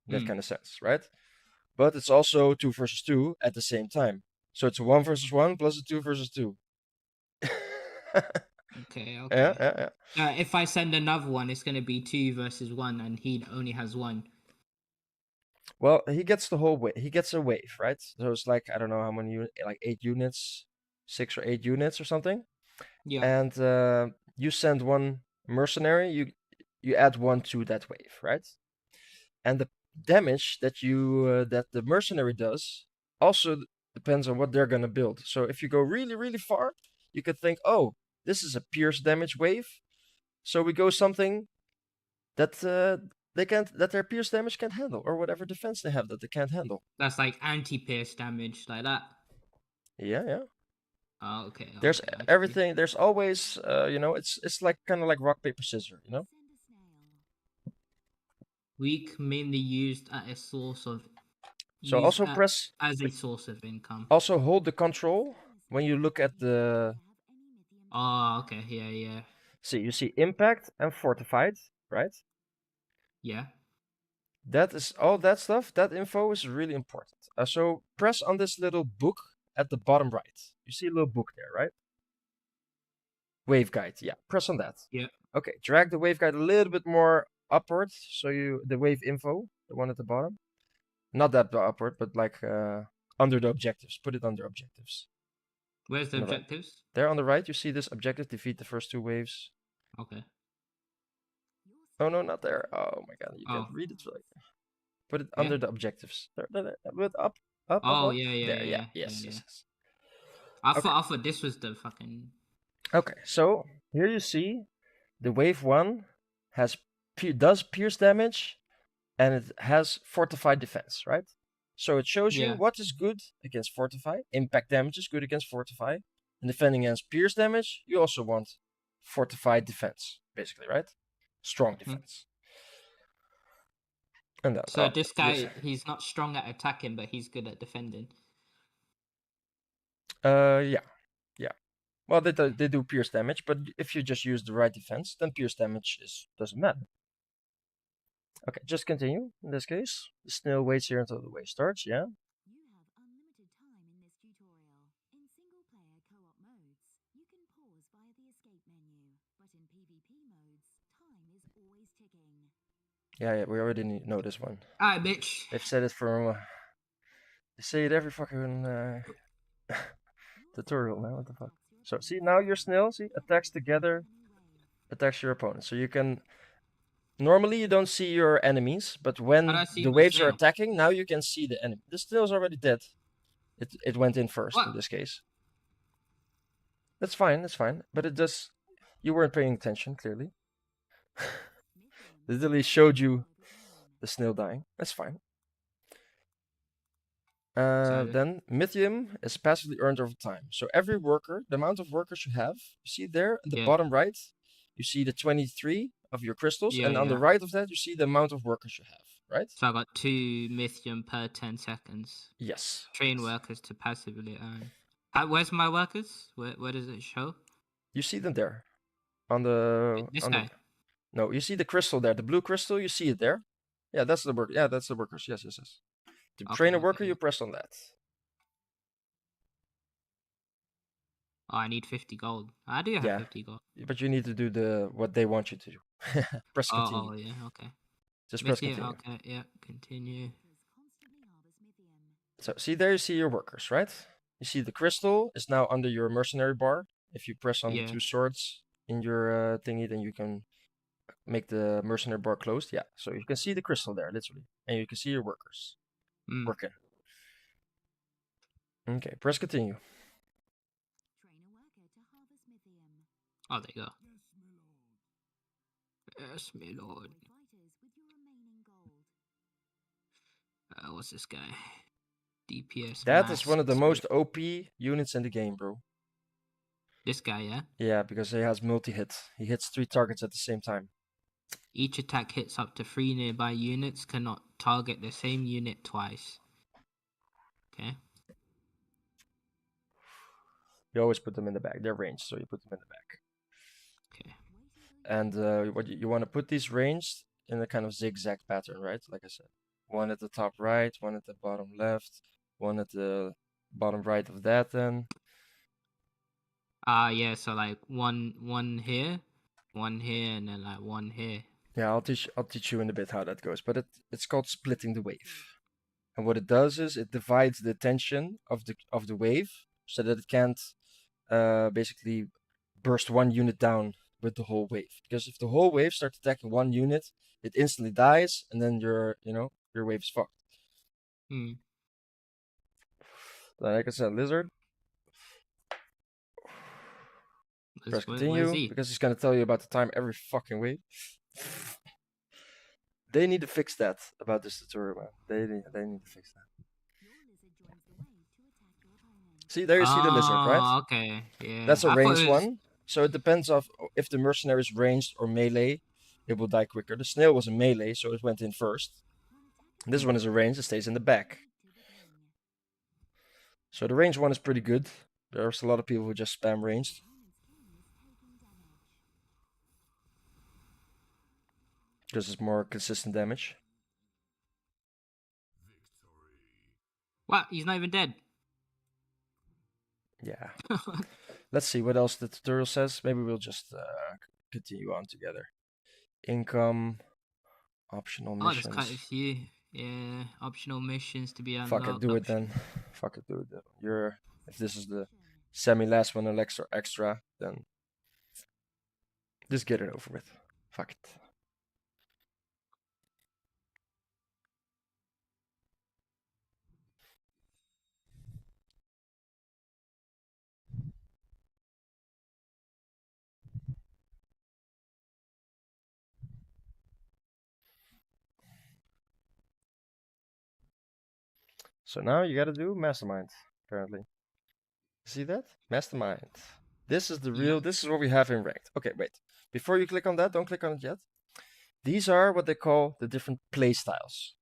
In that kind of sense, right? But it's also 2 versus 2 at the same time. So it's a 1 versus 1 plus a 2 versus 2. Okay. Yeah. If I send another one, it's gonna be 2 versus 1, and he only has 1. Well, he gets the whole wave. He gets a wave, right? So it's like, I don't know how many like 8 units, 6 or 8 units or something. Yeah. And you send one mercenary, you add 1 to that wave, right? And the damage that that the mercenary does also depends on what they're gonna build. So if you go really, really far, you could think, oh, this is a pierce damage wave, so we go something that that their pierce damage can't handle, or whatever defense they have that they can't handle. That's like anti-pierce damage, like that. Yeah. Oh, okay. There's okay, I see. everything. There's always, it's like kind of like rock paper scissors, Weak, mainly used as a source of. So used also a- press. as a source of income. Also hold the control when you look at the. Oh, okay. Yeah. See, you see impact and fortified, right? Yeah. That is all that stuff. That info is really important. So press on this little book at the bottom right. You see a little book there, right? Wave guide. Yeah, press on that. Yeah. Okay, drag the wave guide a little bit more upward, so the wave info, the one at the bottom, not that upward, but like under the objectives. Put it under objectives. Where's the On the right. objectives? There on the right, you see this objective: defeat the first 2 waves. Okay. Oh no, not there. Oh my god, you can't Oh. read it right. Put it Yeah. under the objectives. There, but up. Oh, up. yeah. There, Yeah. yes. I Okay. thought this was the fucking. Okay, so here you see the wave 1 does pierce damage, and it has fortified defense, right? So it shows you Yeah. what is good against fortify. Impact damage is good against fortify, and defending against pierce damage, you also want fortified defense, basically, right? Strong defense. And that. So oh, this guy, yes. he's not strong at attacking, but he's good at defending. Yeah. Well, they do pierce damage, but if you just use the right defense, then pierce damage doesn't matter. Okay, just continue. In this case, the snail waits here until the wave starts. Yeah. You have unlimited time in this tutorial. In single-player co-op modes, you can pause via the escape menu, but in PvP modes, time is always ticking. Yeah, we already know this one. Alright, bitch. They've said it from. They say it every fucking tutorial, man. What the fuck? So see, now your snail, see, attacks together, attacks your opponent. So you can. Normally you don't see your enemies, but when How do I see the my waves are snail? attacking, now you can see the enemy. The snail's already dead. It went in first What? in this case. That's fine. But it just you weren't paying attention clearly. Literally showed you the snail dying. That's fine. Then Mythium is passively earned over time. So every worker, the amount of workers you have, you see there at the Yeah. bottom right, you see the 23 of your crystals, Yeah, and on the yeah. right of that, you see the amount of workers you have, right? So I got 2 Mythium per 10 seconds. Yes. Train workers to passively earn. Where's my workers? Where does it show? You see them there. On the This on guy. No, you see the crystal there, the blue crystal, you see it there. Yeah, that's the work. Yeah, that's the workers. Yes. To Okay, train a worker, okay. you press on that. Oh, I need 50 gold. I do have Yeah. 50 gold. But you need to do what they want you to do. Press continue. Oh, yeah, okay. Just press Mythium, continue. okay, yeah, continue. Constantly harvest Mythium. So see there, you see your workers, right? You see the crystal is now under your mercenary bar. If you press on Yeah. the 2 swords in your thingy, then you can make the mercenary bar closed. Yeah, so you can see the crystal there, literally. And you can see your workers working. Okay, press continue. Train a worker to harvest Mythium. Oh, there you go. Yes, my lord. Fighters with your remaining gold. What's this guy? DPS. That mass is one of the speed. most OP units in the game, bro. This guy, yeah? Yeah, because he has multi-hit. He hits 3 targets at the same time. Each attack hits up to 3 nearby units, cannot target the same unit twice. Okay. You always put them in the back. They're ranged, so you put them in the back. Okay. And what you want to put these ranged in a kind of zigzag pattern, right? Like I said, one at the top right, one at the bottom left, one at the bottom right of that. Then Yeah. So like one here, and then like one here. yeah, I'll teach you in a bit how that goes. But it's called splitting the wave. And what it does is it divides the attention of the wave so that it can't basically burst one unit down with the whole wave. Because if the whole wave starts attacking one unit, it instantly dies, and then your wave is fucked. Like I said, Lizard. Press continue because he's gonna tell you about the time every fucking wave. They need to fix that about this tutorial, man. They need to fix that. See, there you see the lizard, right? Okay, yeah. That's a ranged one. So it depends of if the mercenary is ranged or melee, it will die quicker. The snail was a melee, so it went in first. This one is a ranged, it stays in the back. So the ranged one is pretty good. There's a lot of people who just spam ranged. Because it's more consistent damage. What? He's not even dead. Yeah. Let's see what else the tutorial says. Maybe we'll just continue on together. Income, optional missions. There's quite a few. Yeah, optional missions to be unlocked. Fuck it, do it then. Fuck it, do it then. If this is the semi-last one, an extra, then just get it over with. Fuck it. So now you gotta do Mastermind, apparently. See that? Mastermind. This is the real, this is what we have in ranked. Okay, wait. Before you click on that, don't click on it yet. These are what they call the different play styles.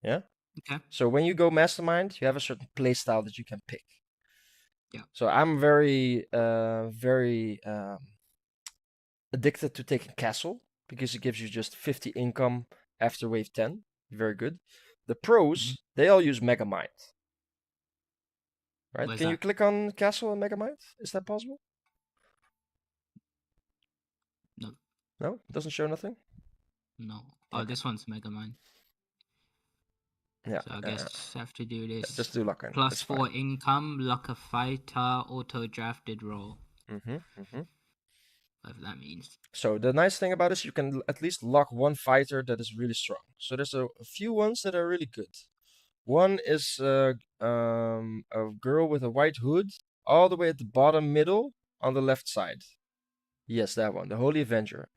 Yeah? Okay. So when you go Mastermind, you have a certain play style that you can pick. Yeah. So I'm very addicted to taking Castle because it gives you just 50 income after wave 10. Very good. The pros, they all use Megamind. Right? Can you click on Castle and Megamind? Is that possible? No. No? It doesn't show nothing? No. Oh, this one's Megamind. Yeah. So I guess I have to do this. Just do Lock-in. Plus 4 income, lock a fighter, auto drafted roll. Whatever that means. So the nice thing about this, you can at least lock one fighter that is really strong. So there's a few ones that are really good. One is a girl with a white hood, all the way at the bottom middle on the left side. Yes, that one, the Holy Avenger.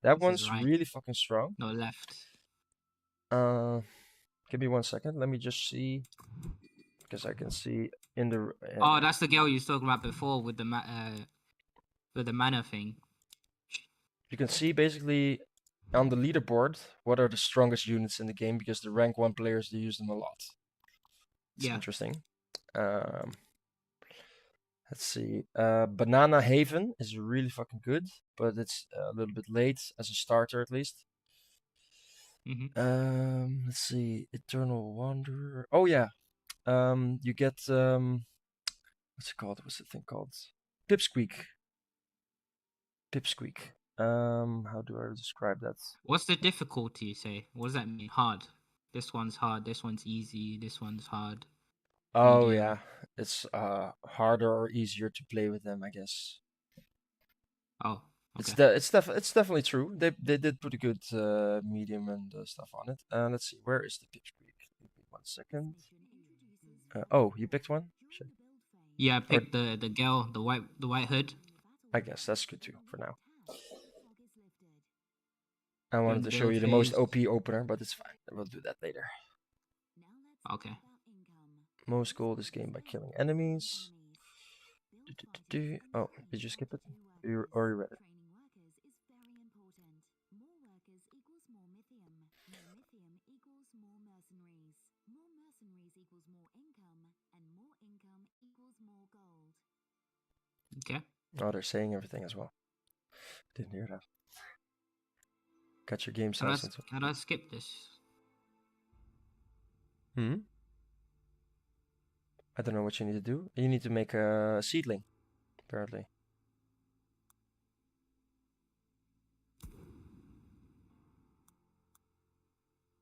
That one's really fucking strong. No, left. Give me 1 second. Let me just see, because I can see in the. Oh, that's the girl you was talking about before with the mana thing. You can see basically on the leaderboard what are the strongest units in the game because the rank 1 players, they use them a lot. It's interesting. Let's see. Banana Haven is really fucking good, but it's a little bit late as a starter at least. Let's see. Eternal Wanderer. Oh yeah. You get what's it called? What's the thing called? Pipsqueak. Pipsqueak. How do I describe that? What's the difficulty, you say? What does that mean? Hard. This one's hard, this one's easy, this one's hard. Oh medium. yeah. It's harder or easier to play with them, I guess. Oh. Okay. It's definitely true. They did pretty good medium and stuff on it. Let's see, where is the Pipsqueak? 1 second. Oh, you picked one? Shit. Yeah, I picked the girl, the white hood. I guess that's good too for now. I wanted to show you the most OP opener, but it's fine. We'll do that later. Okay. Most gold is gained by killing enemies. Oh, did you skip it? Or you read it? equals more income, and more income equals more gold. Okay. Oh, they're saying everything as well. Didn't hear that. Got your game How do I, sounds into. how do I skip this? Hmm. I don't know what you need to do. You need to make a seedling, apparently.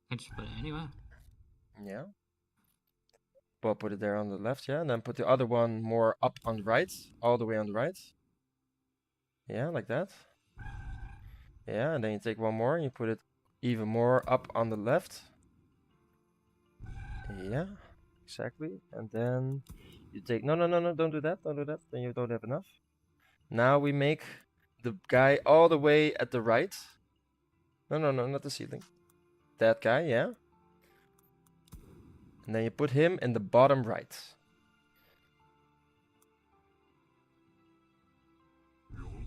I just put it anywhere. Yeah. Well, put it there on the left, yeah, and then put the other one more up on the right, all the way on the right. Yeah, like that. Yeah, and then you take one more and you put it even more up on the left. Yeah, exactly. And then you take, no, don't do that, don't do that. Then you don't have enough. Now we make the guy all the way at the right. No, not the ceiling. That guy, yeah. And then you put him in the bottom right.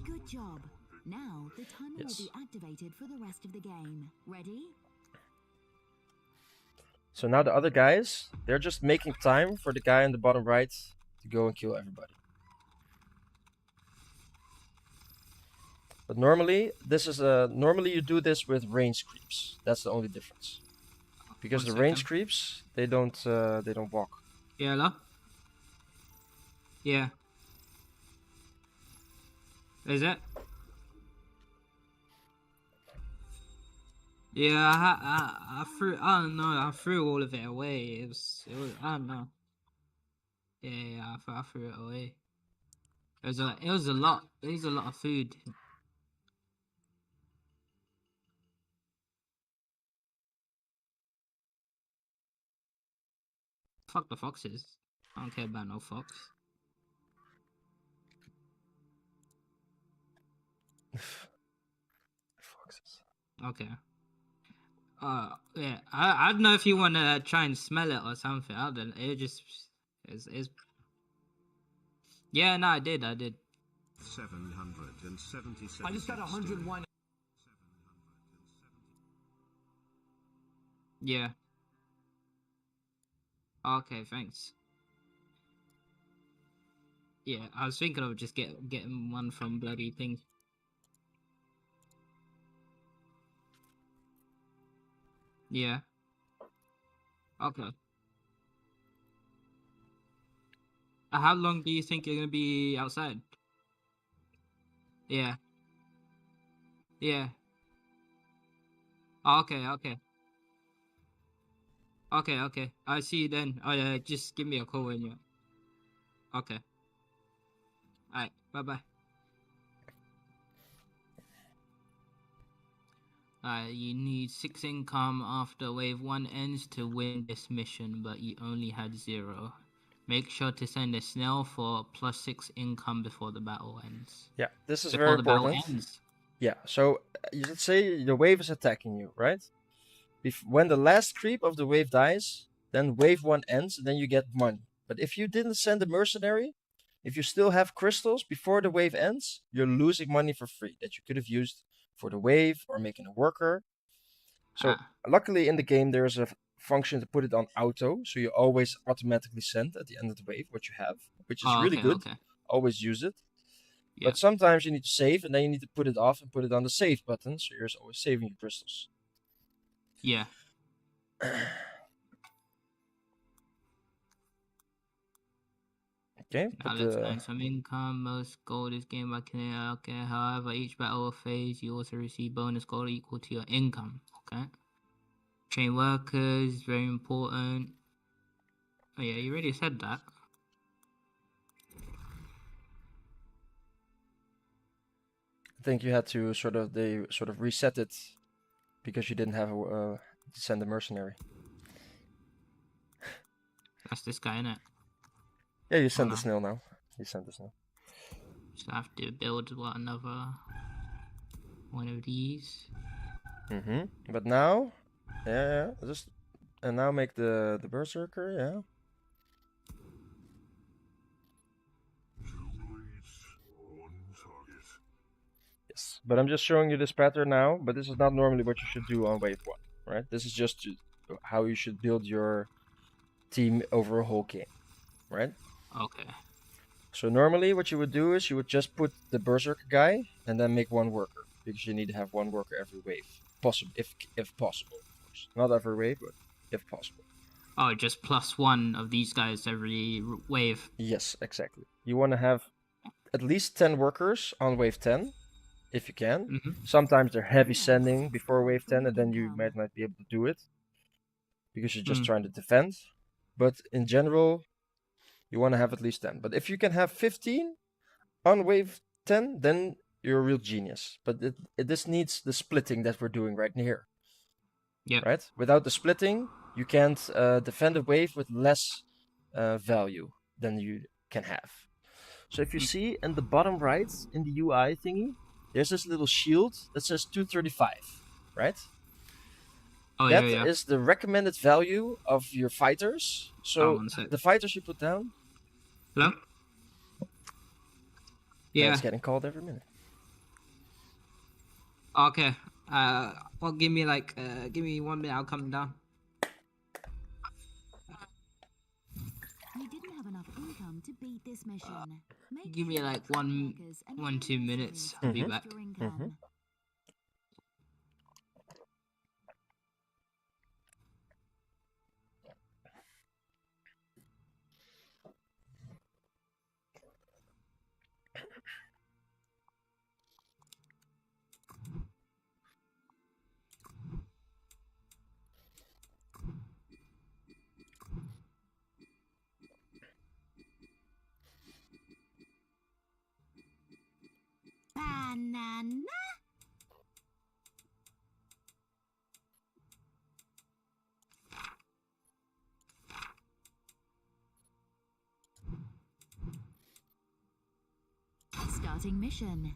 Good job. Now the timer Yes. will be activated for the rest of the game. Ready? So now the other guys, they're just making time for the guy in the bottom right to go and kill everybody. But normally, this is normally you do this with range creeps. That's the only difference. Because One the range second. creeps, they don't walk. Yeah, hello? Yeah. Is it? Yeah, I threw. I don't know. I threw all of it away. It was. I don't know. Yeah. I threw it away. It was a lot. It was a lot of food. Fuck the foxes. I don't care about no fox. Foxes. Okay. Yeah. I don't know if you want to try and smell it or something. I don't. It just. It's. Yeah. No, I did. 777. I just got 101. Yeah. Okay. Thanks. Yeah, I was thinking of just getting one from bloody thing. Yeah. Okay. How long do you think you're gonna be outside? Yeah. Yeah. Okay. Okay. I see you then. Just give me a call when you. Okay. Alright. Bye. You need 6 income after wave 1 ends to win this mission, but you only had 0. Make sure to send a snail for +6 income before the battle ends. Yeah, this is Before very the battle important. ends. Yeah, so let's say the wave is attacking you, right? When the last creep of the wave dies, then wave 1 ends, and then you get money. But if you didn't send a mercenary, if you still have crystals before the wave ends, you're losing money for free that you could have used for the wave or making a worker. So luckily in the game there's a function to put it on auto, so you always automatically send at the end of the wave what you have, which is really good. Okay. Always use it. Yeah. But sometimes you need to save, and then you need to put it off and put it on the save button, so you're always saving your crystals. Yeah. Okay. Now let's earn some income. Most gold is gained by killing. Okay. However, each battle phase you also receive bonus gold equal to your income. Okay. Train workers, very important. Oh yeah, you already said that. I think you had to sort of reset it because you didn't have to send a mercenary. That's this guy, innit? Yeah, you sent the snail now. You sent the snail. So I have to build another one of these. But now, yeah, and now make the berserker, yeah. Yes, but I'm just showing you this pattern now. But this is not normally what you should do on wave 1, right? This is just how you should build your team over a whole game, right? Okay. So normally what you would do is you would just put the berserker guy and then make one worker, because you need to have one worker every wave, possible if possible, of course. Not every wave, but if possible. Oh, just +1 of these guys every wave. Yes, exactly. You want to have at least 10 workers on wave 10, if you can. Mm-hmm. Sometimes they're heavy sending before wave 10, and then you might not be able to do it because you're just trying to defend. But in general, you want to have at least 10. But if you can have 15 on wave 10, then you're a real genius. But this needs the splitting that we're doing right here. Yeah. Right? Without the splitting, you can't defend a wave with less value than you can have. So if you see in the bottom right in the UI thingy, there's this little shield that says 235, right? Oh, that yeah. is the recommended value of your fighters. So the fighters you put down. Hello? Yeah. It's getting called every minute. Okay. Well, give me 1 minute. I'll come down. You didn't have enough income to beat this mission. Give me like 2 minutes. I'll be back. Banana. Starting mission.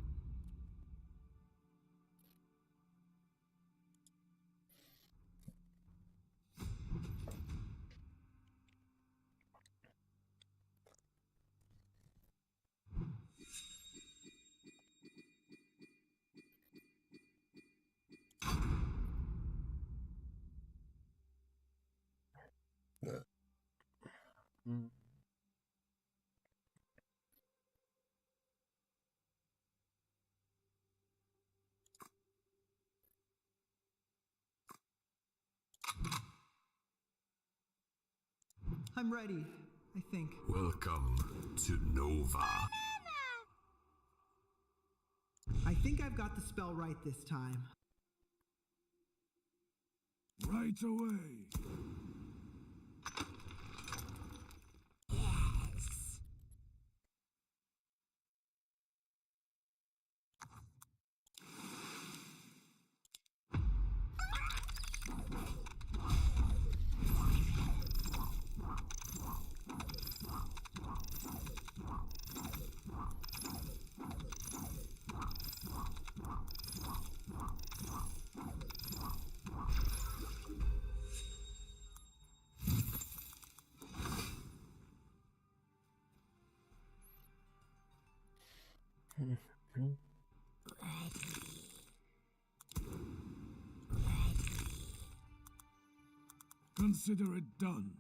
I'm ready, I think. Welcome to Nova. I think I've got the spell right this time. Right away. Consider it done.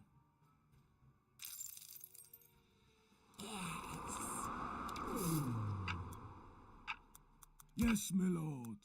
Yes, my lord.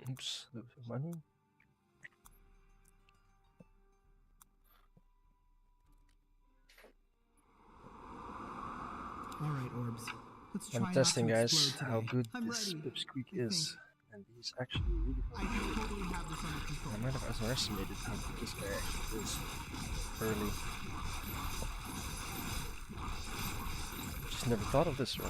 Oops, that was money. All right, Orbs. Let's try I'm not testing, to guys, explode how today. good I'm this ready, Pipsqueak I is. think. And he's actually really I good. can totally have this under control. I might have underestimated how good this guy actually is early. Just Never thought of this one.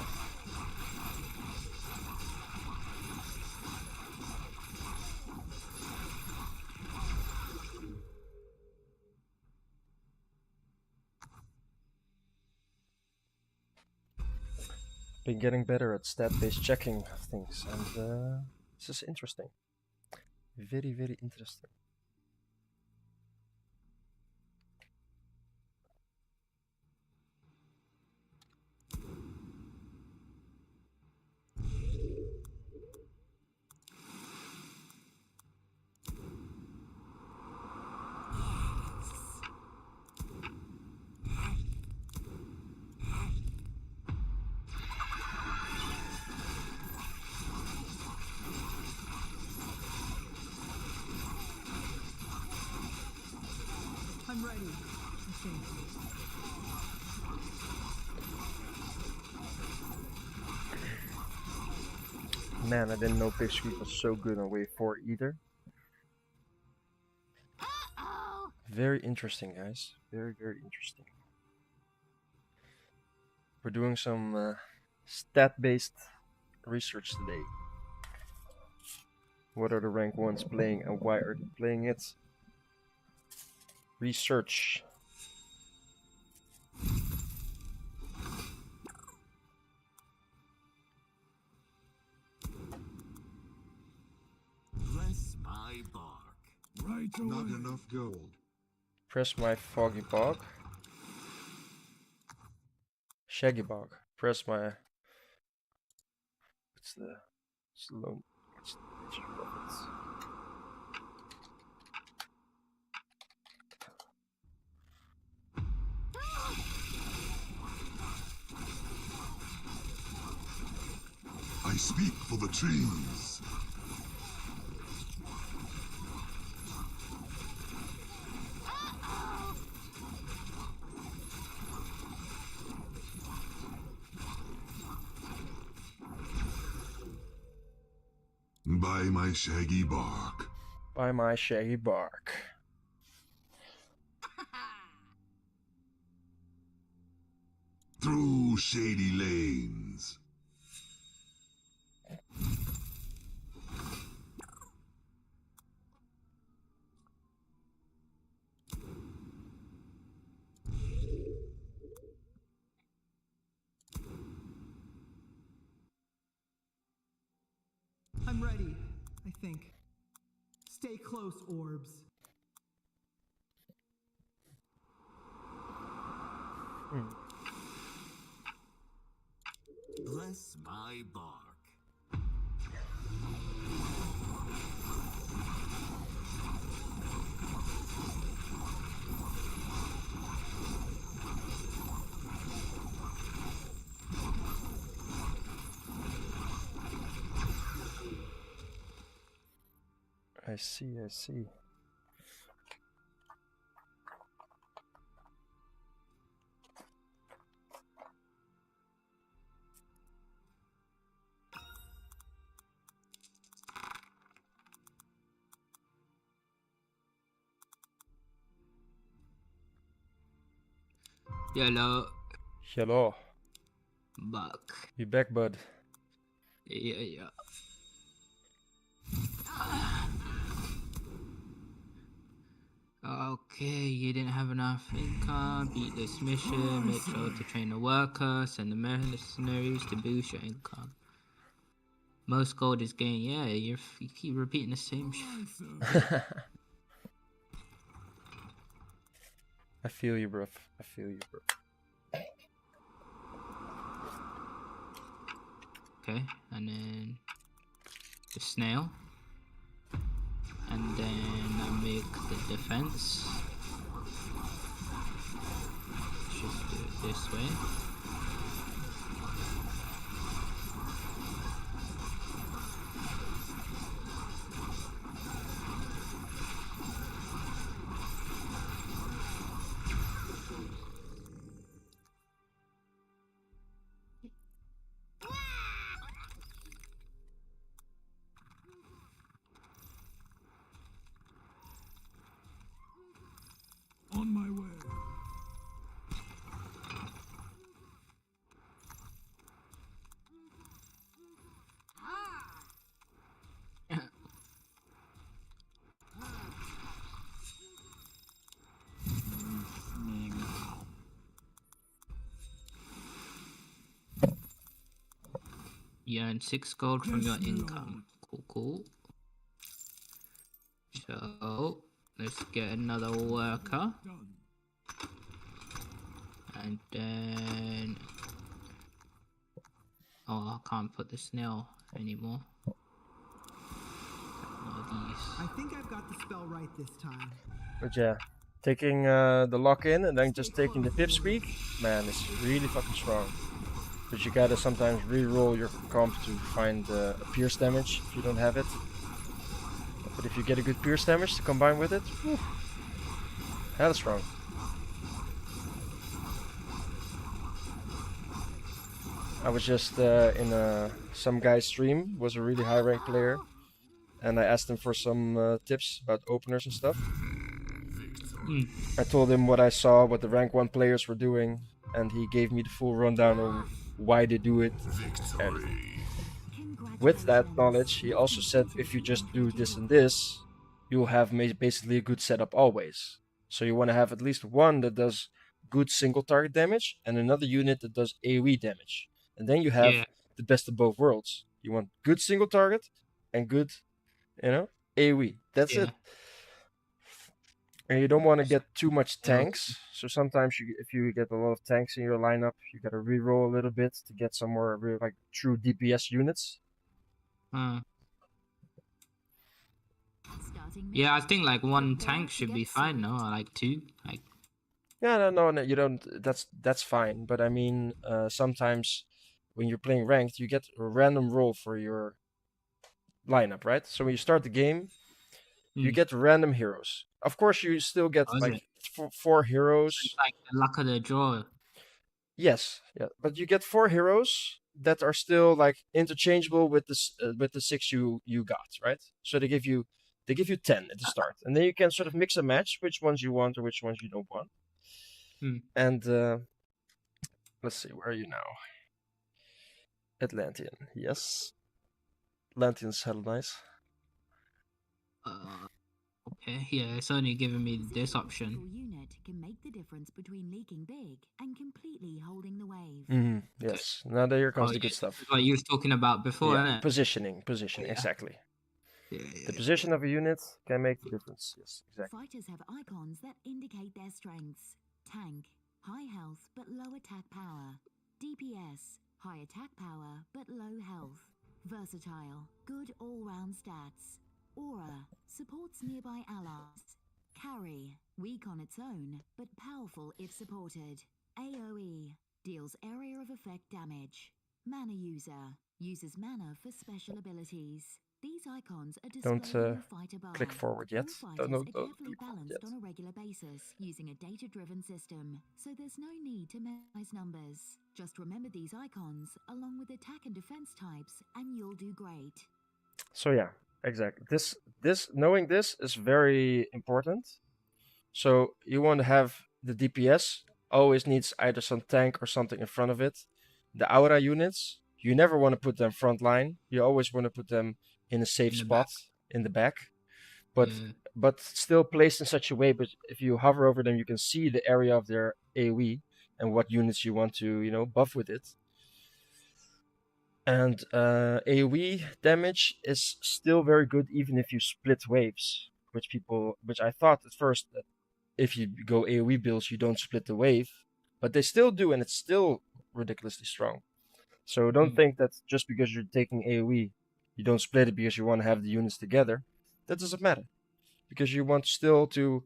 Been getting better at stat-based checking of things, and this is interesting. Very, very interesting. I'm ready, I think. Man, I didn't know Big Sweep was so good on wave 4 either. Very interesting, guys. Very, very interesting. We're doing some stat-based research today. What are the rank 1s playing and why are they playing it? Research. Bless my bark. Right away. Not enough gold. Press my foggy bog. Shaggy bog. Press my. What's the slow? What's the nature of it? I speak for the trees. By my shaggy bark. By my shaggy bark. Through shady lanes. I'm ready, I think. Stay close, orbs. Bless my bark. I see, I see. Hello. Hello. Back. You back, bud? Yeah. Okay, you didn't have enough income. Beat this mission. Make sure to train a worker. Send the mercenaries to boost your income. Most gold is gained. Yeah, you keep repeating the same shit. I feel you, bruv. I feel you, bro. Okay, and then the snail. And then I make the defense. Just do it this way. On my way. You earn 6 gold from your income. Cool. So let's get another worker. And then I can't put the snail anymore. I think I've got the spell right this time. But yeah, taking the lock in and then just taking the pipsqueak, man, it's really fucking strong. But you gotta sometimes re-roll your comp to find a pierce damage if you don't have it. But if you get a good pierce damage to combine with it, whew, hella strong. I was just in some guy's stream, was a really high rank player, and I asked him for some tips about openers and stuff. I told him what I saw, what the rank 1 players were doing, and he gave me the full rundown on why they do it. And with that knowledge, he also said if you just do this and this, you'll have basically a good setup always. So you want to have at least one that does good single target damage and another unit that does AoE damage. And then you have the best of both worlds. You want good single target and good, AoE. That's it. And you don't want to get too much tanks. So sometimes if you get a lot of tanks in your lineup, you gotta reroll a little bit to get some more real, like true DPS units. Yeah, I think like 1 tank should be fine, no? Or like 2, like. Yeah, no, you don't. That's fine. But I mean, sometimes when you're playing ranked, you get a random roll for your lineup, right? So when you start the game, you get random heroes. Of course, you still get like 4 heroes. It's like the luck of the draw. Yes, yeah, but you get 4 heroes that are still like interchangeable with the 6 you got, right? So they give you 10 at the start, and then you can sort of mix and match which ones you want or which ones you don't want. And let's see, where are you now? Atlantean, yes. Atlantean's hella nice. Okay, yeah, it's only giving me this option. Unit can make the difference between leaking big and completely holding the wave. Yes. Now here comes the good stuff. What you was talking about before, innit? Positioning, exactly. The position of a unit can make the difference. Yes, exactly. Fighters have icons that indicate their strengths. Tank, high health but low attack power. DPS, high attack power but low health. Versatile, good all-round stats. Aura, supports nearby allies. Carry, weak on its own, but powerful if supported. AoE, deals area of effect damage. Mana user, uses mana for special abilities. These icons are displayed in the fighter bar. Click forward yet. All fighters are carefully balanced on a regular basis, using a data-driven system, so there's no need to memorize numbers. Just remember these icons, along with attack and defense types, and you'll do great. So yeah, exactly. This knowing this is very important. So you want to have the DPS always needs either some tank or something in front of it. The aura units, you never want to put them front line. You always want to put them in a safe spot in the back. But still placed in such a way, but if you hover over them, you can see the area of their AoE and what units you want to, buff with it. And AoE damage is still very good even if you split waves, which I thought at first that if you go AoE builds, you don't split the wave, but they still do, and it's still ridiculously strong. So don't think that just because you're taking AoE, you don't split it because you want to have the units together. That doesn't matter, because you want still to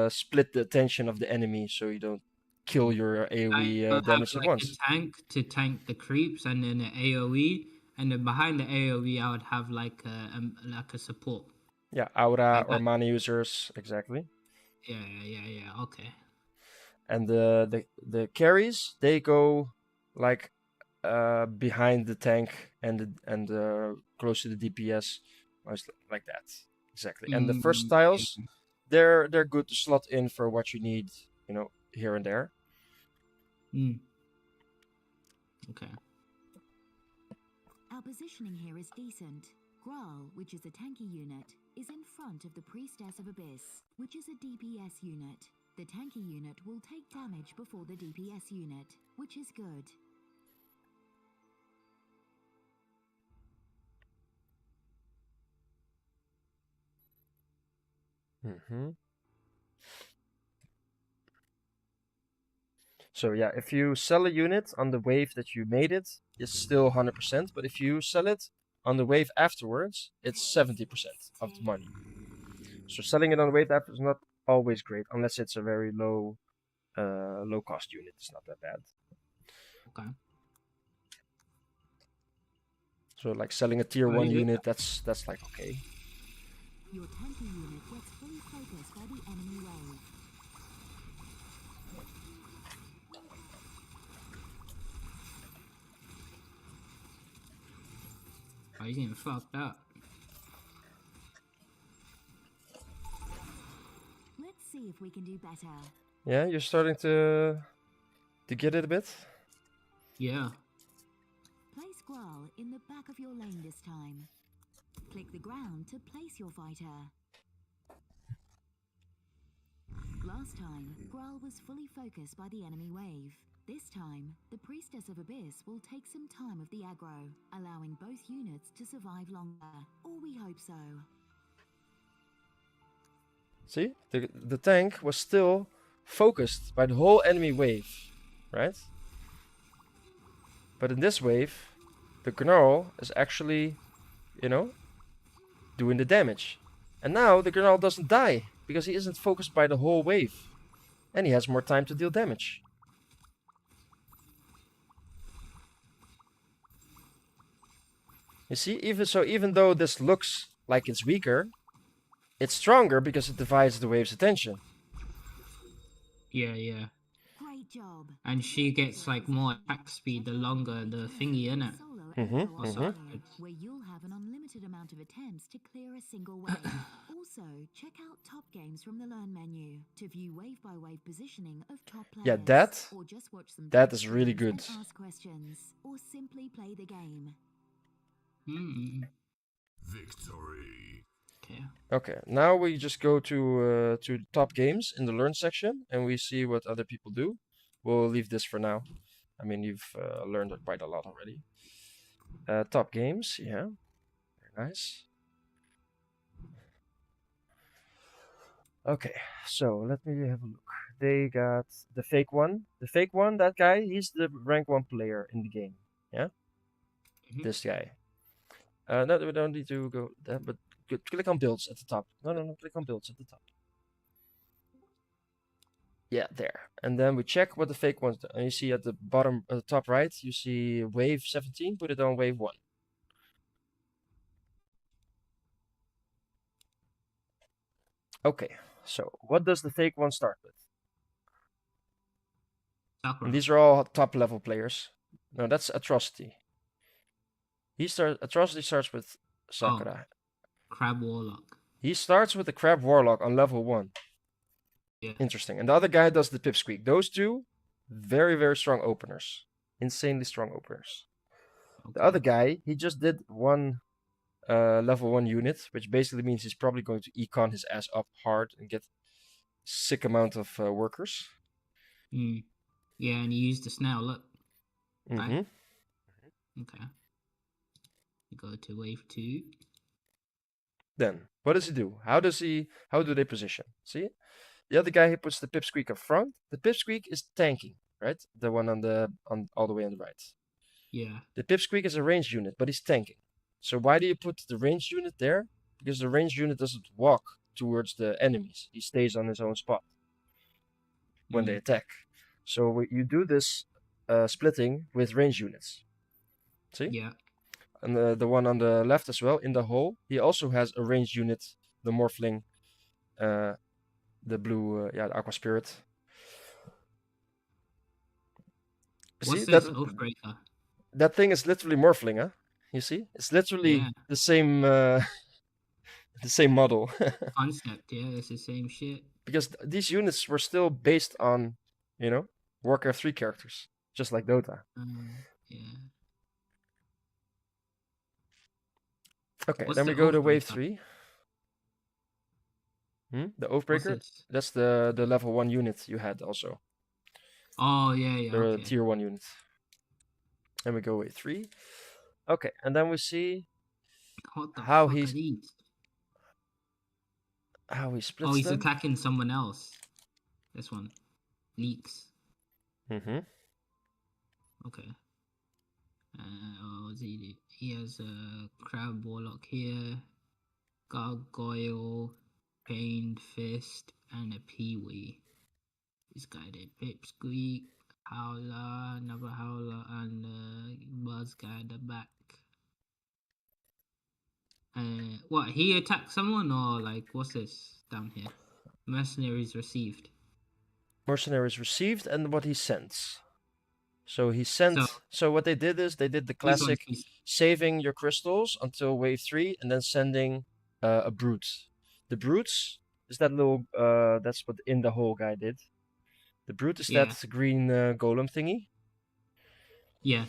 split the attention of the enemy, so you don't kill your AoE damage at once. A tank to tank the creeps, and then an AoE, and then behind the AoE, I would have like a support. Yeah, aura or mana users, exactly. Yeah. Okay. And the carries, they go like behind the tank and close to the DPS, like that, exactly. And the first tiles, they're good to slot in for what you need, here and there. Okay. Our positioning here is decent. Graal, which is a tanky unit, is in front of the Priestess of Abyss, which is a DPS unit. The tanky unit will take damage before the DPS unit, which is good. Mm-hmm. So yeah, if you sell a unit on the wave that you made it, it's still 100%. But if you sell it on the wave afterwards, it's 70% of the money. So selling it on the wave after is not always great, unless it's a very low cost unit. It's not that bad. Okay. So like selling a tier Well, 1 you do- unit, that's like okay. Your temple unit gets fully focused by the enemy wave. Oh, he's getting fucked up. Let's see if we can do better. Yeah, you're starting to get it a bit. Yeah. Place Graal in the back of your lane this time. Click the ground to place your fighter. Last time, Graal was fully focused by the enemy wave. This time, the Priestess of Abyss will take some time of the aggro, allowing both units to survive longer. Or we hope so. See, the tank was still focused by the whole enemy wave, right? But in this wave, the Gnarl is actually, you know, doing the damage. And now the Gnarl doesn't die because he isn't focused by the whole wave, and he has more time to deal damage. You see, even though this looks like it's weaker, it's stronger because it divides the wave's attention. Yeah, yeah. Great job. And she gets like more attack speed the longer the thingy, innit? Where you'll have an unlimited amount of attempts to clear a single wave. Also, check out top games from the Learn menu to view wave-by-wave positioning of top players. Yeah, or just watch some that is really good. and ask questions, or simply play the game. Victory. Okay. Okay, now we just go to the top games in the Learn section, and we see what other people do. We'll leave this for now. I mean, you've learned quite a lot already. Top games, yeah, very nice. Okay, so let me have a look. They got the fake one. The fake one, that guy, he's the rank 1 player in the game. Yeah? This guy. No, we don't need to go there, but click on builds at the top. No, click on builds at the top. Yeah, there. And then we check what the fake ones do. And you see at the bottom, at the top right, you see wave 17, put it on wave 1. Okay, so what does the fake one start with? And these are all top level players. No, that's Atrocity. Atrocity starts with Sakura. Crab Warlock. He starts with the Crab Warlock on level 1. Yeah. Interesting. And the other guy does the Pipsqueak. Those two, very, very strong openers. Insanely strong openers. Okay. The other guy, he just did one level 1 unit, which basically means he's probably going to econ his ass up hard and get sick amount of workers. Yeah, and he used the snail, look. Right? Okay. You go to wave 2. Then, what does he do? How do they position? See? The other guy, he puts the Pipsqueak up front. The Pipsqueak is tanking, right? The one on all the way on the right. Yeah. The Pipsqueak is a ranged unit, but he's tanking. So why do you put the ranged unit there? Because the ranged unit doesn't walk towards the enemies. He stays on his own spot when they attack. So you do this splitting with ranged units. See? Yeah. And the one on the left as well, in the hole, he also has a ranged unit, the Morphling, the blue, the Aqua Spirit. What's see, this Oathbreaker? That thing is literally Morphling, huh? You see? It's literally the same the same model. Concept, yeah, it's the same shit. Because these units were still based on, you know, Warcraft 3 characters, just like Dota. Yeah. Okay, then we go to wave 3. The Oathbreaker, that's the level 1 unit you had also. Oh, yeah. The okay. tier 1 unit. Then we go wave 3. Okay, and then we see how he's... How he splits Oh, he's them. attacking someone else. This one. Leaks. Mm-hmm. Okay. What does he do? He has a Crab Warlock here, Gargoyle, Pained Fist, and a Peewee. This guy did Pipsqueak, Howler, another Howler, and Buzz guy at the back. What, he attacked someone, or like, what's this down here? Mercenaries received. Mercenaries received and what he sends. So he sent. So- So what they did is they did the Which one's classic he- saving your crystals until wave 3 and then sending a brute. The brutes is that little. That's what In the Hole guy did. The brute is Yeah. that green golem thingy. Yeah.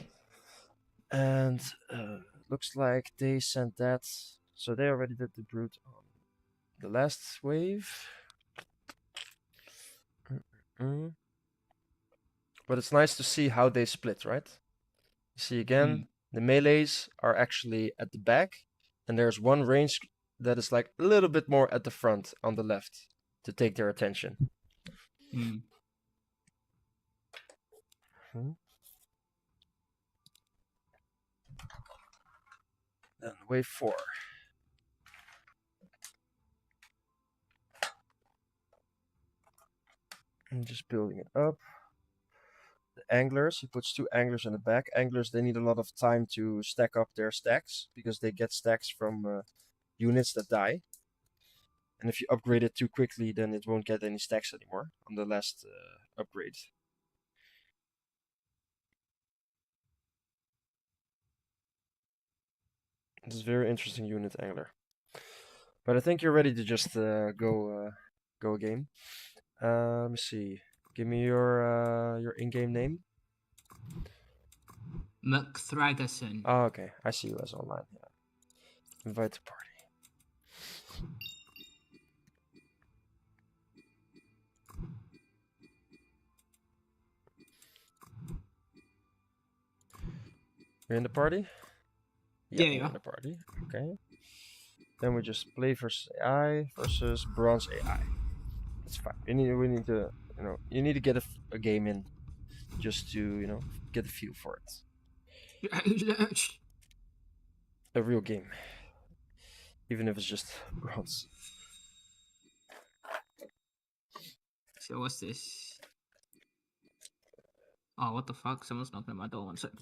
And looks like they sent that. So they already did the brute on the last wave. But it's nice to see how they split, right? You see again, the melees are actually at the back, and there's one range that is like a little bit more at the front on the left to take their attention. Then wave 4. I'm just building it up. The anglers, he puts 2 anglers in the back. Anglers, they need a lot of time to stack up their stacks because they get stacks from units that die. And if you upgrade it too quickly, then it won't get any stacks anymore on the last upgrade. This is a very interesting unit, Angler. But I think you're ready to just go a game. Let me see. Give me your in-game name. McThragerson. Oh, okay. I see you as online. Yeah. Invite to party. You're in the party? Yeah, you're in the party. Okay. Then we just play versus AI versus bronze AI. That's fine. We need to, you need to get a game in, just to, get a feel for it. A real game, even if it's just bronze. So what's this? Oh, what the fuck? Someone's knocking at my door. 1 second.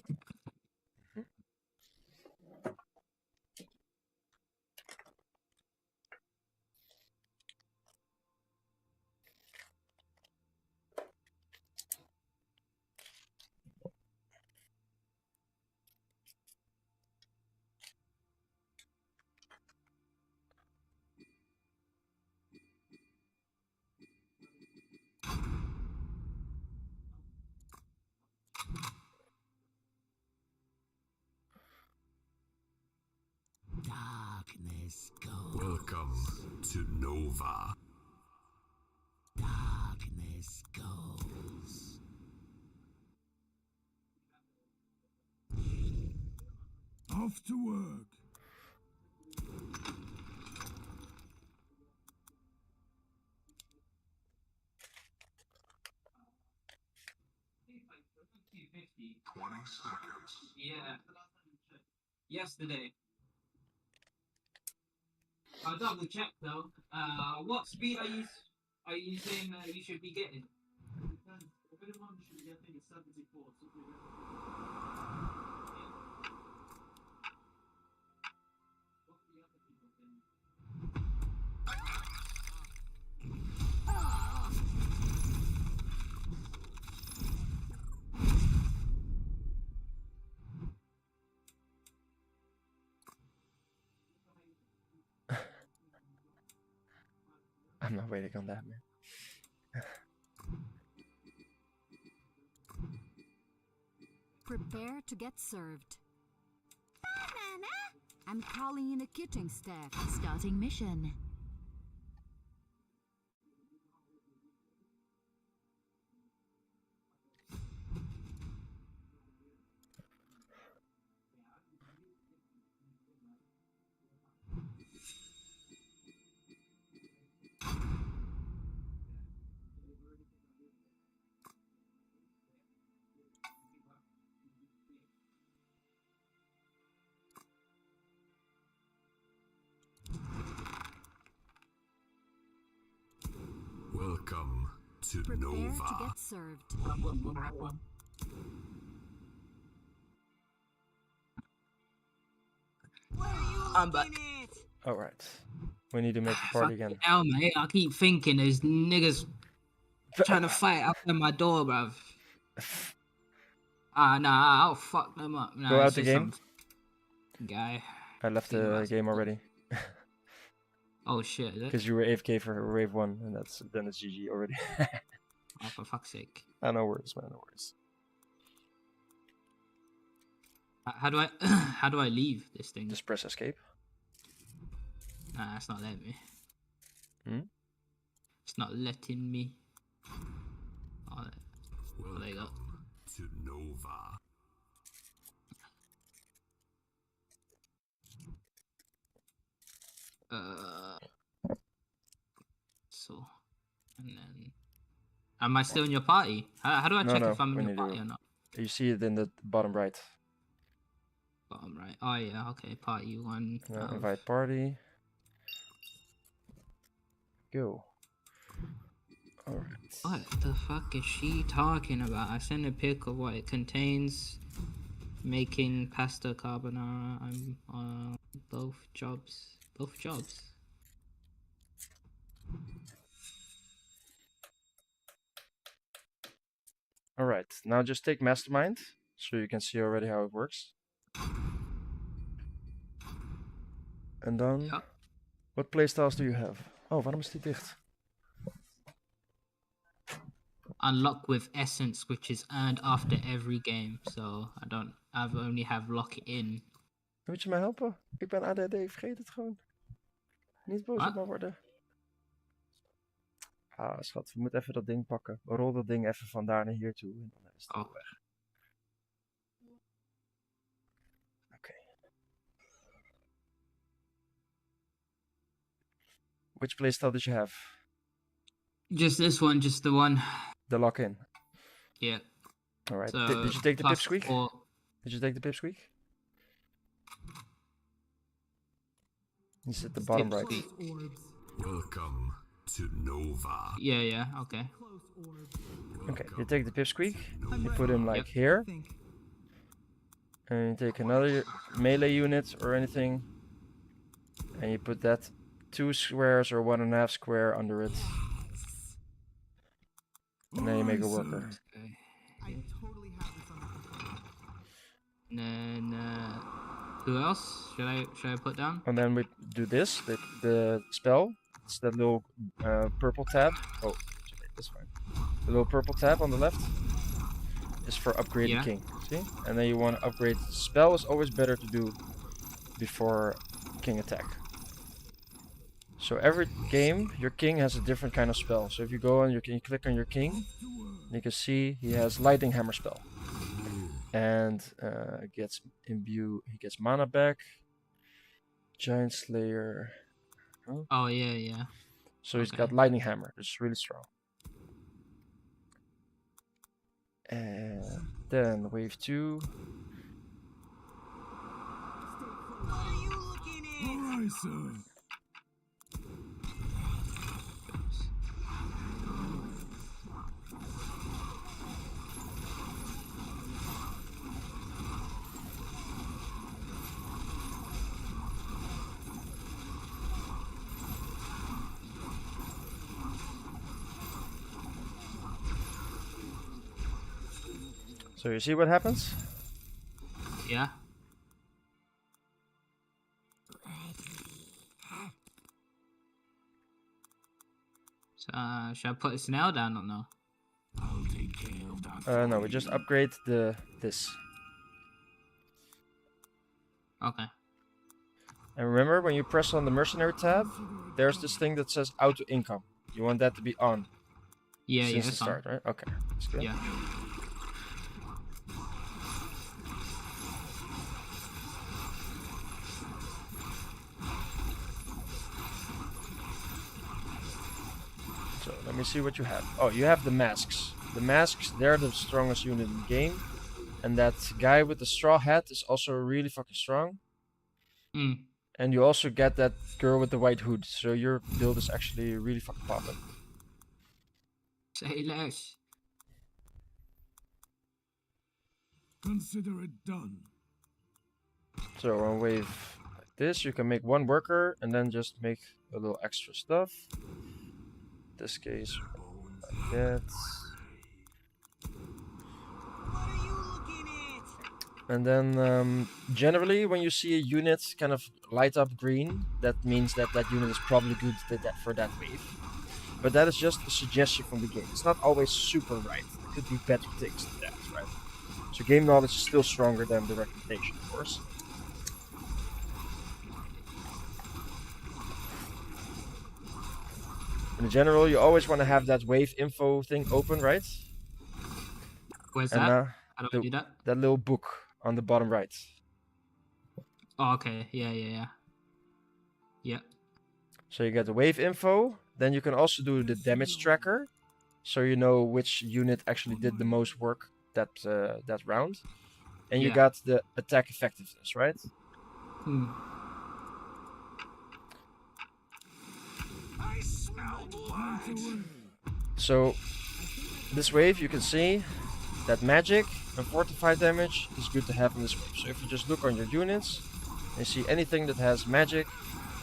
Darkness goes. Welcome to Nova. Darkness goes. Off to work. Yeah. Yesterday. I'll double check though. What speed are you saying you should be getting? I'm not waiting on that, man. Prepare to get served. Banana! I'm calling in a kitchen staff. Starting mission. to Prepare to Nova. get served. I'm back. Alright. We need to make the party again. Hell, mate. I keep thinking there's niggas trying to fight outside my door, bruv. Nah, I'll fuck them up. Nah, Go out it's the just game. some guy. I left the game already. Oh shit, is it? Because you were AFK for wave 1, and then it's GG already. Oh, for fuck's sake. No worries, man, no worries. How do I how do I leave this thing? Just press escape. Nah, it's not letting me. Hmm? It's not letting me. Oh, there you go. To Nova. So, and then, am I still in your party? How do I check if I'm in your party or not? You see it in the bottom right. Bottom right. Oh yeah, okay. Party 1. Invite party. Go. Alright. What the fuck is she talking about? I sent a pic of what it contains. Making pasta carbonara. I'm on both jobs. Both jobs. Alright, now just take Mastermind, so you can see already how it works. And then, what playstyles do you have? Oh, waarom is die dicht? Unlock with essence, which is earned after every game. So I've only have lock in. Moet je mij helpen? Ik ben ADD, vergeet het gewoon. Niet boos op me worden. Ah, schat, we moeten even dat ding pakken. We rollen dat ding even van daar naar hier toe. En dan is het weg. Oké. Which playstyle did you have? Just this one, just the one. The lock-in? Yeah. Alright. So, Did you take the pipsqueak? 4. Did you take the pipsqueak? He's at the bottom right. Welcome to Nova. Yeah, okay. Okay, you take the pipsqueak, you put him like here, and you take another melee unit or anything, and you put that 2 squares or 1.5 square under it, and then you make a worker. Okay. I totally have this under control. And then who else should I put down? And then we do this, the spell. It's that little purple tab. Oh, that's fine. The little purple tab on the left is for upgrading king. See? And then you want to upgrade. Spell is always better to do before king attack. So every game, your king has a different kind of spell. So if you go on your king, you click on your king, you can see he has lightning hammer spell, and gets imbue. He gets mana back. Giant Slayer. Huh? Oh yeah. So he's got lightning hammer. It's really strong. And then wave 2. Alright, sir. So you see what happens? Yeah. So should I put a snail down or no? I'll take care of that. No, we just upgrade this. Okay. And remember, when you press on the mercenary tab, there's this thing that says auto income. You want that to be on. Yeah, since the it's start, on. right? Okay, that's good. Yeah. So let me see what you have. Oh, you have the masks. The masks, they're the strongest unit in the game. And that guy with the straw hat is also really fucking strong. Mm. And you also get that girl with the white hood. So your build is actually really fucking popping. Say less. Consider it done. So on wave like this, you can make one worker and then just make a little extra stuff. In this case, like that. What are you looking at? And then generally, when you see a unit kind of light up green, that means that that unit is probably good for that wave. But that is just a suggestion from the game. It's not always super right. There could be better things than that, right? So game knowledge is still stronger than the recommendation, of course. In general, you always want to have that wave info thing open, right? Where's And that? How do I do that? that little book on the bottom right. Oh, okay. Yeah. Yeah. So you get the wave info. Then you can also do the damage tracker, so you know which unit actually did the most work that round. And you Yeah. got the attack effectiveness, right? Hmm. I smell blood. So this wave, you can see that magic and fortify damage is good to have in this wave. So if you just look on your units and see anything that has magic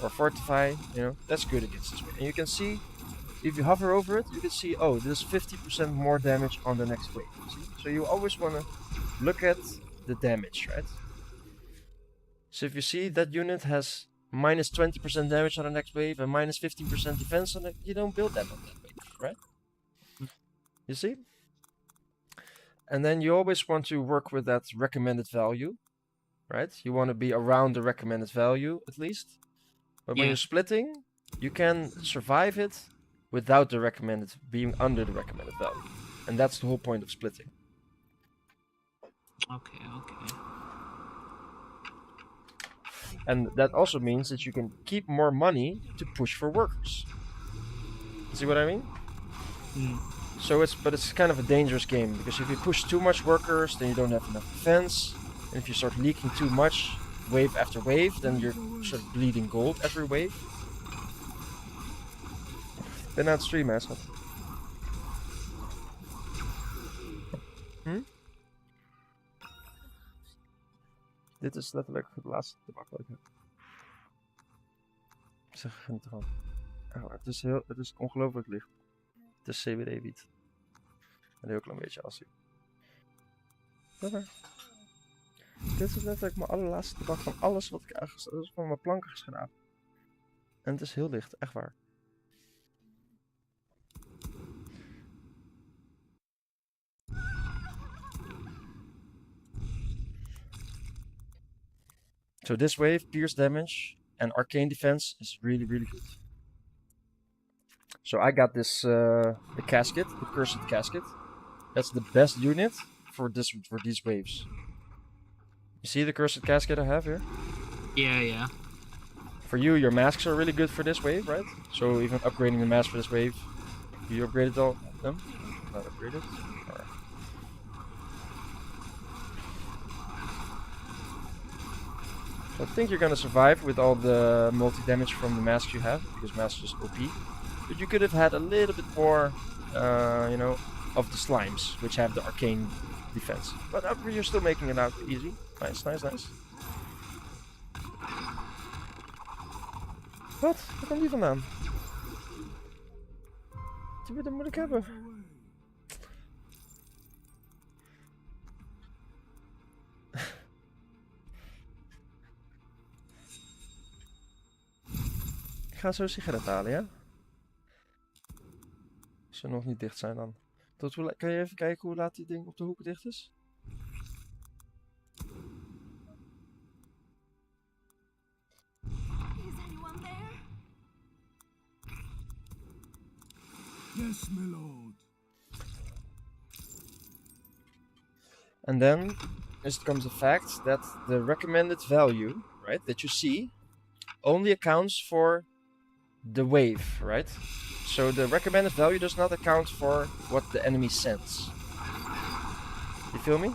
or fortify, you know, that's good against this wave. And you can see, if you hover over it, you can see, oh, there's 50% more damage on the next wave. See? So you always want to look at the damage, right? So if you see that unit has minus 20% damage on the next wave and minus 15% defense on it, you don't build that on that wave, right? You see? And then you always want to work with that recommended value, right? You want to be around the recommended value at least. But when Yeah. you're splitting, you can survive it without the recommended being under the recommended value. And that's the whole point of splitting. Okay. And that also means that you can keep more money to push for workers. See what I mean? Hmm. So it's kind of a dangerous game, because if you push too much workers, then you don't have enough defense. And if you start leaking too much, wave after wave, then you're sort of bleeding gold every wave. Ben aan het streamen, hè, schat? Dit is letterlijk het laatste tabak wat ik heb. Ik zeg, geniet ervan. Oh, het is ongelooflijk licht. Het is CBD-wiet. Een heel klein beetje assie. Dit is letterlijk mijn allerlaatste tabak van alles wat ik eigenlijk van mijn planken geschrapen. En het is heel licht, echt waar. So this wave, pierce damage and arcane defense is really, really good. So I got this the casket, the cursed casket. That's the best unit for these waves. You see the cursed casket I have here? Yeah. For you, your masks are really good for this wave, right? So even upgrading the mask for this wave, you upgraded all of them? Not upgraded? Alright. So I think you're gonna survive with all the multi-damage from the masks you have, because masks is OP. But you could have had a little bit more, you know, of the slimes, which have the arcane defense. But you're still making it out easy. Nice. Wat? Waar komt die vandaan? Dat moet ik hebben. Ik ga zo een sigaret halen, ja? Als ze nog niet dicht zijn dan. Kan je even kijken hoe laat die ding op de hoek dicht is? Is anyone there? Yes, my lord. And then comes the fact that the recommended value, right, that you see, only accounts for the wave, right? So the recommended value does not account for what the enemy sends. You feel me?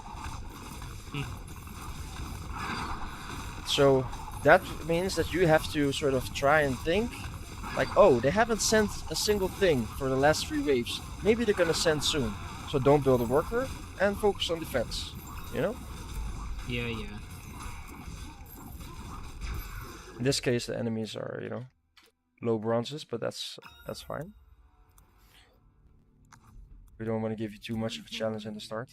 So that means that you have to sort of try and think Like, oh, they haven't sent a single thing for the last 3 waves. Maybe they're gonna send soon. So don't build a worker and focus on defense. You know? Yeah, yeah. In this case, the enemies are, you know, low bronzes, but that's fine. We don't want to give you too much of a challenge in the start.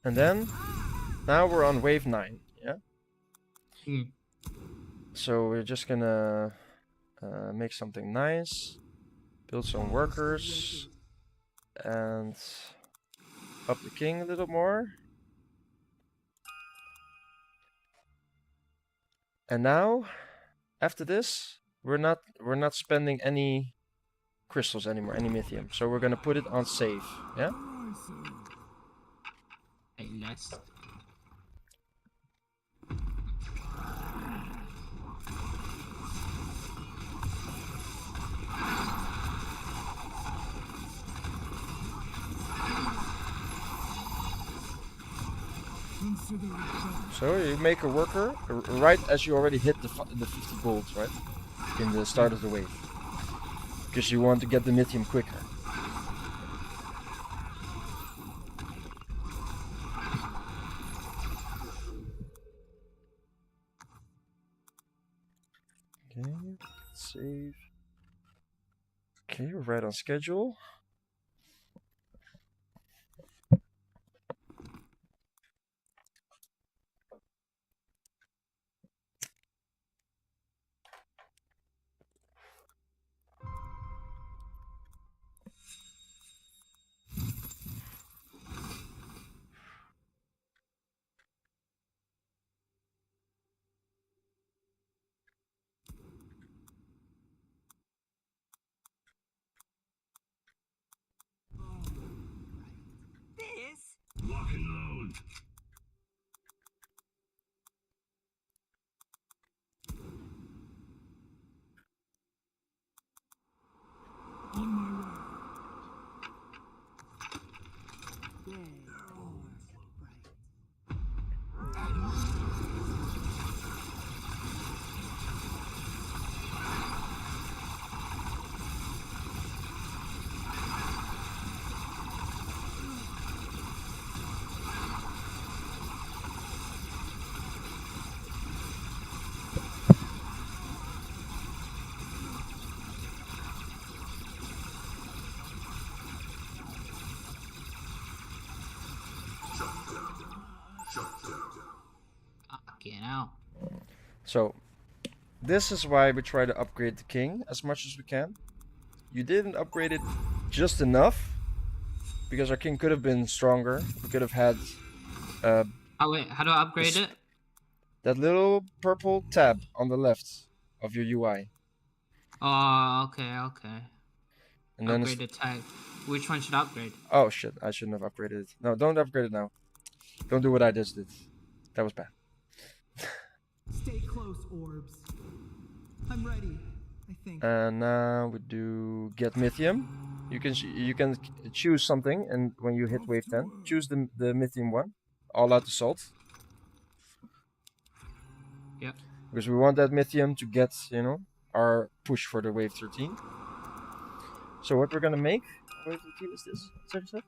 And then, now we're on wave 9, yeah? Mm. So we're just gonna make something nice, build some workers, and up the king a little more. And now, after this, we're not spending any crystals anymore, any mythium. So we're gonna put it on save, yeah? Hey, less. So you make a worker right as you already hit the 50 gold, right? In the start of the wave. Because you want to get the mythium quicker. Okay, save. Okay, we're right on schedule. Lock and load. On my way. Get out. So, this is why we try to upgrade the king as much as we can. You didn't upgrade it just enough, because our king could have been stronger. We could have had Oh wait, how do I upgrade it? that little purple tab on the left of your UI. Oh, okay. And then Upgrade the tag. Which one should I upgrade? oh shit, I shouldn't have upgraded it. No, don't upgrade it now. Don't do what I just did. That was bad. Stay close, orbs. I'm ready, I think. And now we do get mythium. You can choose something, and when you hit wave 10, choose the mythium one. All out assault. Yep. Because we want that mythium to get, you know, our push for the wave 13. So what we're gonna make? Wave 13 is this? Zeg eens dat?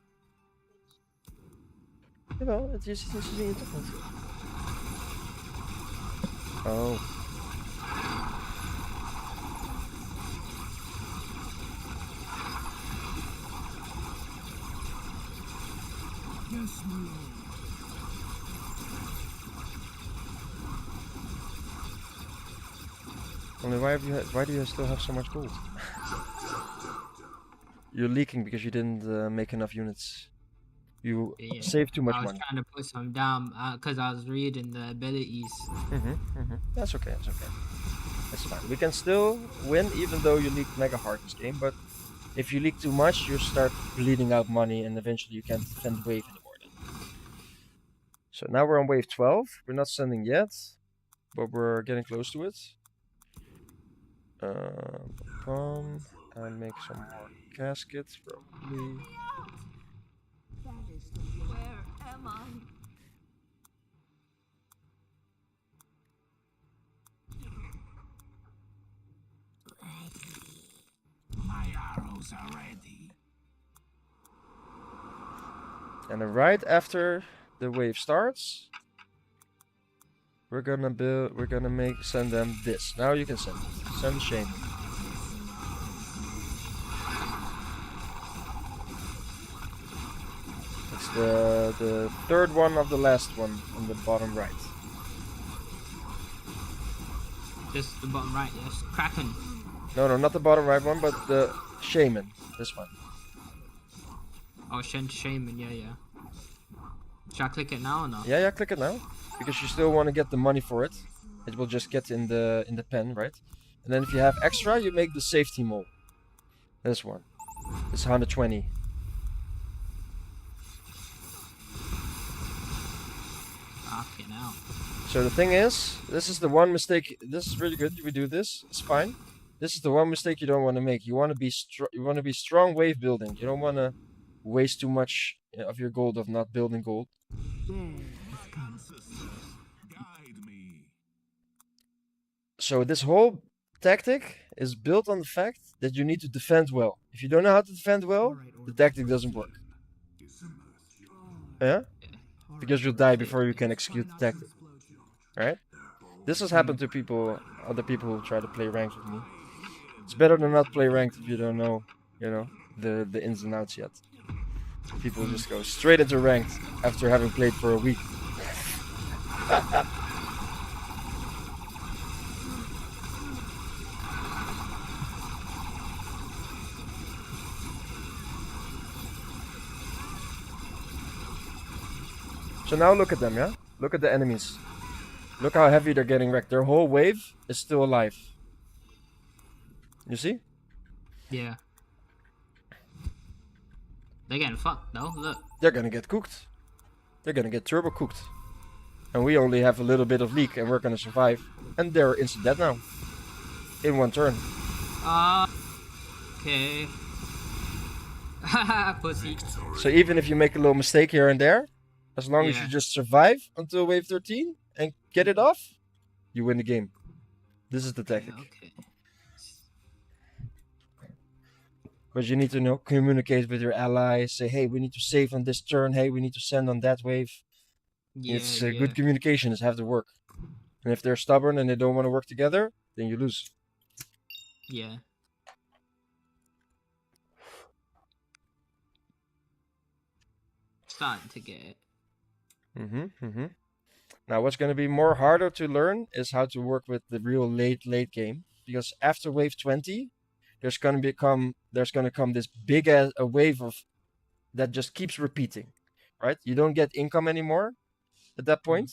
Jawel, het is niet toch niet. Oh. Yes, my lord. Only why do you still have so much gold? You're leaking because you didn't make enough units. You saved too much money. I was trying to put some down because I was reading the abilities. That's okay, that's okay. That's fine. We can still win even though you leak mega hard this game, but if you leak too much, you start bleeding out money and eventually you can't defend wave anymore then. So now we're on wave 12. We're not sending yet, but we're getting close to it. Make some more caskets, probably. Where am I? My arrows are ready. And then right after the wave starts, we're gonna build. We're gonna send them this. Now you can send it. Send the shaman. It's the third one of the last one on the bottom right. Just the bottom right, yes. Kraken. No, not the bottom right one, but the shaman. This one. Oh, Shaman, yeah. Should I click it now or not? Yeah, click it now, because you still want to get the money for it. It will just get in the pen, right? And then if you have extra, you make the safety mold. This one. It's 120. Fucking hell. So the thing is, this is the one mistake. This is really good. We do this. It's fine. This is the one mistake you don't want to make. You want to be You want to be strong wave building. You don't want to waste too much of your gold of not building gold. Guide me. So this whole tactic is built on the fact that you need to defend well. If you don't know how to defend well, the tactic doesn't work. Yeah? Because you'll die before you can execute the tactic. Right? This has happened to people, other people who try to play ranked with me. It's better than not play ranked if you don't know, the ins and outs yet. People just go straight into ranked after having played for a week. So now look at them, yeah? Look at the enemies. Look how heavy they're getting wrecked. Their whole wave is still alive. You see? Yeah. They're getting fucked though, look. They're gonna get cooked. They're gonna get turbo cooked. And we only have a little bit of leak and we're gonna survive. And they're instant dead now. In one turn. Okay. Pussy. So even if you make a little mistake here and there, as long as Yeah. you just survive until wave 13 and get it off, you win the game. This is the tactic. Okay. But you need to communicate with your allies. Say, hey, we need to save on this turn. Hey, we need to send on that wave. Yeah, It's yeah. good communication. Have to work. And if they're stubborn and they don't want to work together, then you lose. Yeah. Starting to get it. Now, what's going to be more harder to learn is how to work with the real late game. Because after wave 20, there's going to come this big a wave of that just keeps repeating, right? You don't get income anymore at that point.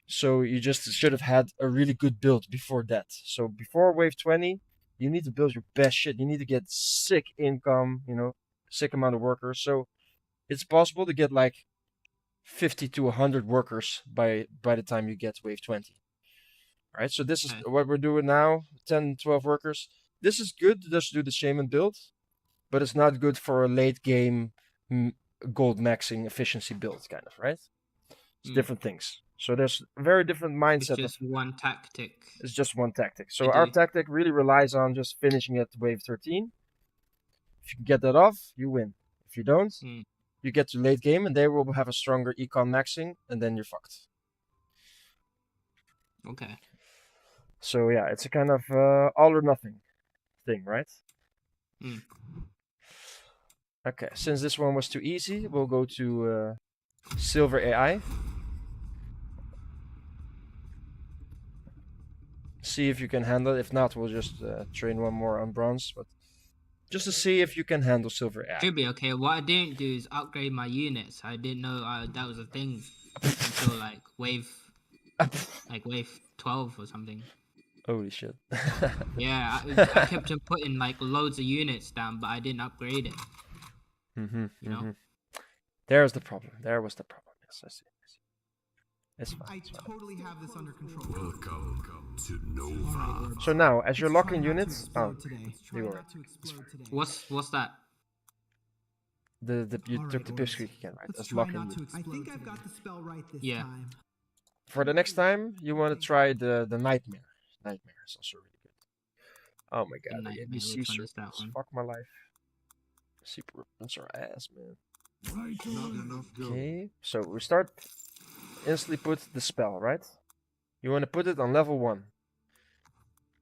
So you just should have had a really good build before that. So before wave 20, you need to build your best shit. You need to get sick income, sick amount of workers. So it's possible to get like 50 to 100 workers by the time you get wave 20. All right, so this is what we're doing now, 10, 12 workers. This is good to just do the shaman build, but it's not good for a late game gold maxing efficiency build, kind of, right? It's different things. So there's a very different mindset. It's just one tactic. It's just one tactic. So our tactic really relies on just finishing at wave 13. If you can get that off, you win. If you don't, you get to late game and they will have a stronger econ maxing, and then you're fucked. Okay. So yeah, it's a kind of all or nothing thing, right? Okay, since this one was too easy, we'll go to Silver AI. See if you can handle it. If not, we'll just train one more on bronze, but just to see if you can handle Silver AI. Should be okay. What I didn't do is upgrade my units. I didn't know that was a thing until like wave 12 or something. Holy shit. Yeah, I kept on putting like loads of units down, but I didn't upgrade it. You know? There's the problem. There was the problem. Yes, I see. It's fine. I totally have this under control. Welcome to Nova. So now, as you're Let's locking try not to units, explode today. Let's try you not are. to explode today. What's that? You All took right, the boys. pipsqueak again, right? Let's That's try locking not to units. explode. I think I've got the spell right this Yeah. time. For the next time, you want to try the nightmare. Nightmare is also really good. Oh my god, the Nightmare, NBC which one is that circles. one? Fuck my life. Super weapons are ass, man. Not enough gold. Okay, so we start. Instantly put the spell, right? You want to put it on level 1.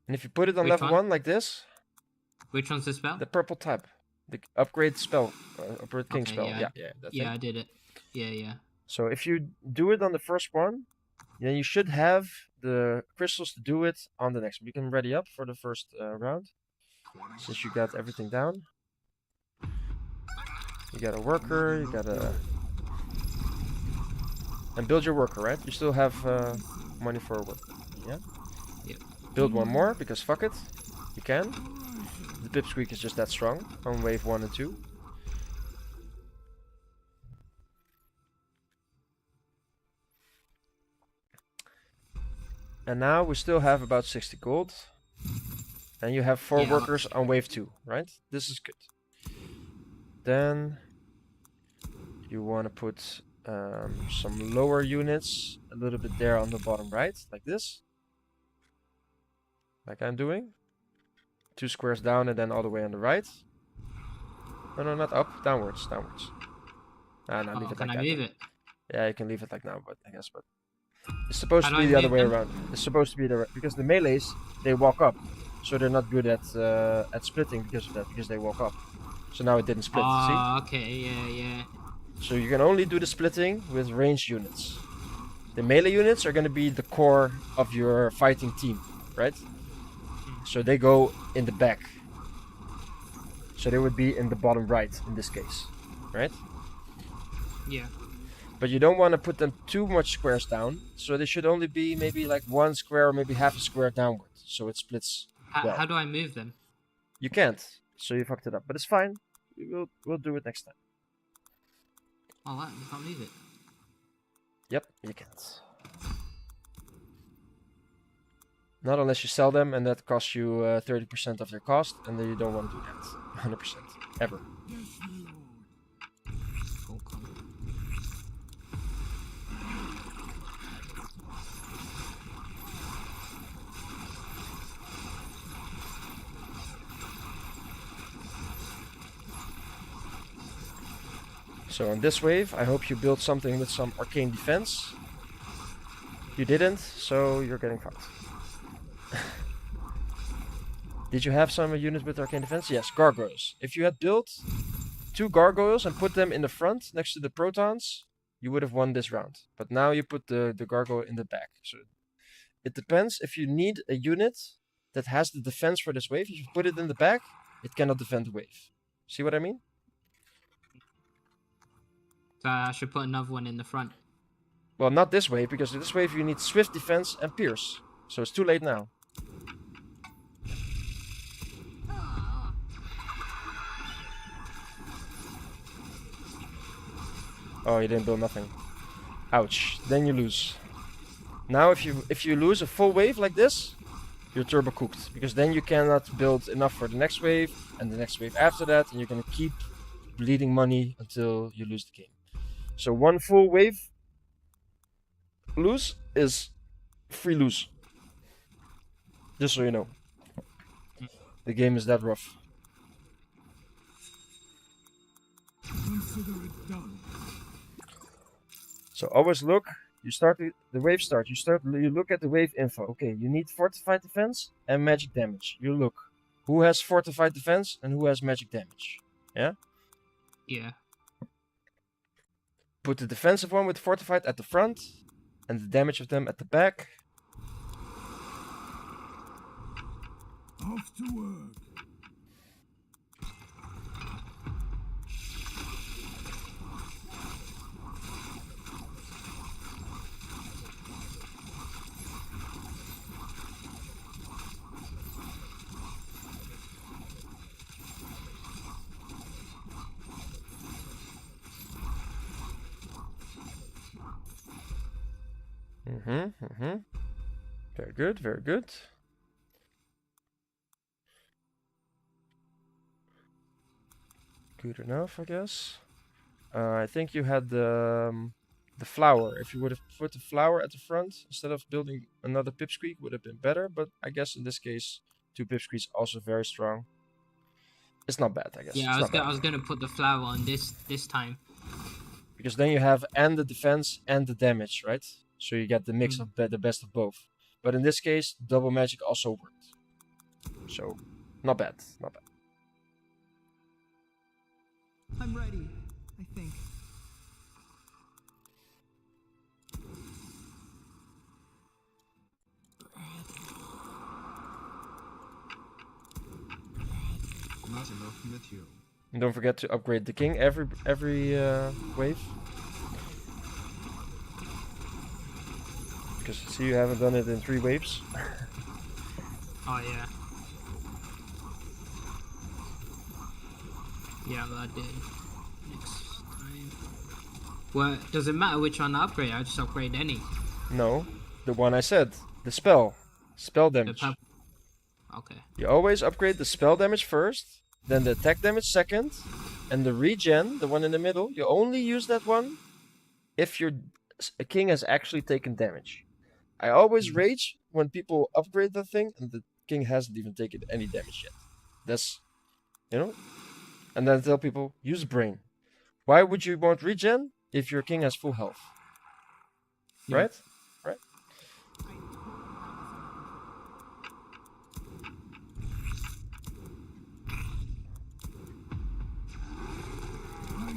And if you put it on Which level one? 1 like this, Which one's the spell? the purple tab, the upgrade spell, upgrade king Okay, spell. yeah. Yeah, that Yeah, thing. I did it. Yeah. So if you do it on the first one, then you should have the crystals to do it on the next one. You can ready up for the first round, since you got everything down. You got a worker, you got a... And build your worker, right? You still have money for a worker, yeah? Yep. Build one more, because fuck it. You can. The pipsqueak is just that strong on wave 1 and 2. And now we still have about 60 gold. And you have 4 Yeah. workers on wave 2, right? This is good. Then you want to put some lower units a little bit there on the bottom right, like this. Like I'm doing. 2 squares down and then all the way on the right. No, not up, downwards. Ah, no, leave it Can like I that. move it? Yeah, you can leave it like now, but I guess, but it's supposed How to do be I the other move way them? around. It's supposed to be the because the melees they walk up, so they're not good at splitting because of that, because they walk up. So now it didn't split. Oh, okay, yeah. See, so you can only do the splitting with ranged units. The melee units are going to be the core of your fighting team, right? So they go in the back. So they would be in the bottom right in this case, right? Yeah. But you don't want to put them too much squares down, so they should only be maybe like 1 square or maybe half a square downward, so it splits well. How do I move them? You can't, so you fucked it up, but it's fine. We'll do it next time. Oh, what? You can't move it. Yep, you can't. Not unless you sell them, and that costs you 30% of their cost, and then you don't want to do that 100% ever. Cool. So on this wave, I hope you build something with some arcane defense. You didn't, so you're getting fucked. Did you have some units with arcane defense? Yes, gargoyles. If you had built 2 gargoyles and put them in the front next to the protons, you would have won this round. But now you put the gargoyle in the back. So it depends. If you need a unit that has the defense for this wave, if you put it in the back, it cannot defend the wave. See what I mean? So I should put another one in the front. Well, not this wave, because this wave you need swift defense and pierce. So it's too late now. Oh, you didn't build nothing. Ouch. Then you lose. Now if you lose a full wave like this, you're turbo cooked. Because then you cannot build enough for the next wave and the next wave after that, and you're gonna keep bleeding money until you lose the game. So 1 full wave lose is free lose. Just so you know. The game is that rough. Consider it done. So always look, you start the wave start, you look at the wave info. Okay, you need fortified defense and magic damage. You look who has fortified defense and who has magic damage. Yeah? Yeah. Put the defensive one with fortified at the front and the damage of them at the back. Off to work. Very good, very good. Good enough, I guess. I think you had the flower. If you would have put the flower at the front instead of building another pipsqueak, would have been better. But I guess in this case, 2 pipsqueaks also very strong. It's not bad, I guess. Yeah, I was gonna put the flower on this time. Because then you have and the defense and the damage, right? So you get the mix of the best of both. But in this case, double magic also worked. So, not bad, not bad. I'm ready, I think. Not enough material. And don't forget to upgrade the king every wave. Because see, you haven't done it in 3 waves. Oh yeah. Yeah, but I did. Next time. Well, does it matter which one I upgrade? I just upgrade any. No, the one I said, the spell damage. Okay. You always upgrade the spell damage first, then the attack damage second, and the regen, the one in the middle, you only use that one if your king has actually taken damage. I always rage when people upgrade the thing and the king hasn't even taken any damage yet. That's, you know? And then tell people, use brain. Why would you want regen if your king has full health? Yeah. Right? Right?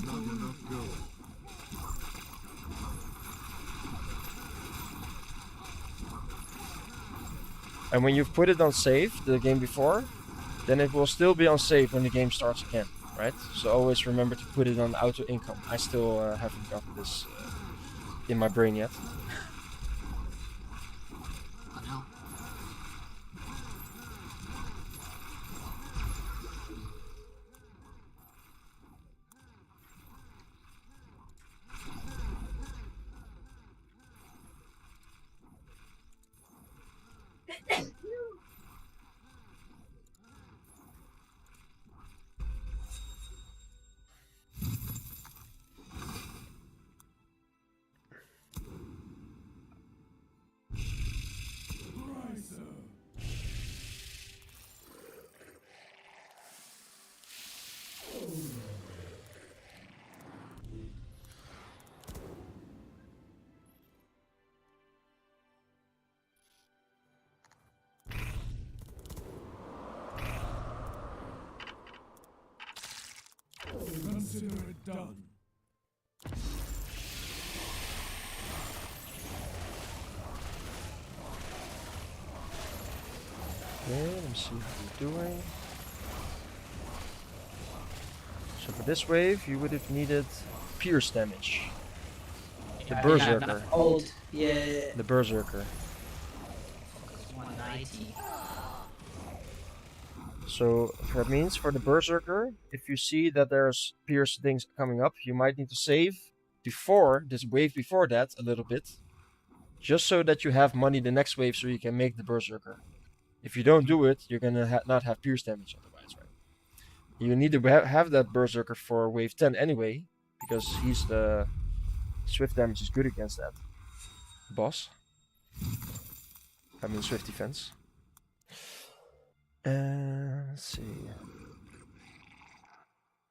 Not enough gold. And when you've put it on save the game before, then it will still be on save when the game starts again, right? So always remember to put it on auto income. I still haven't gotten this in my brain yet. I know. Consider it done. Okay, let me see how we're doing. So for this wave, you would have needed pierce damage. The Berserker. Old, yeah. The Berserker. 190. So that means for the Berserker, if you see that there's pierce things coming up, you might need to save before this wave before that a little bit, just so that you have money the next wave so you can make the Berserker. If you don't do it, you're gonna not have pierce damage otherwise, right? You need to have that Berserker for wave 10 anyway, because he's the swift damage is good against that boss. I mean swift defense. Let's see.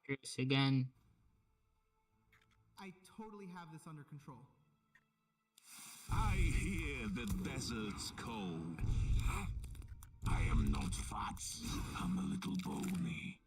Pierce again. I totally have this under control. I hear the desert's cold. I am not fat. I'm a little bony.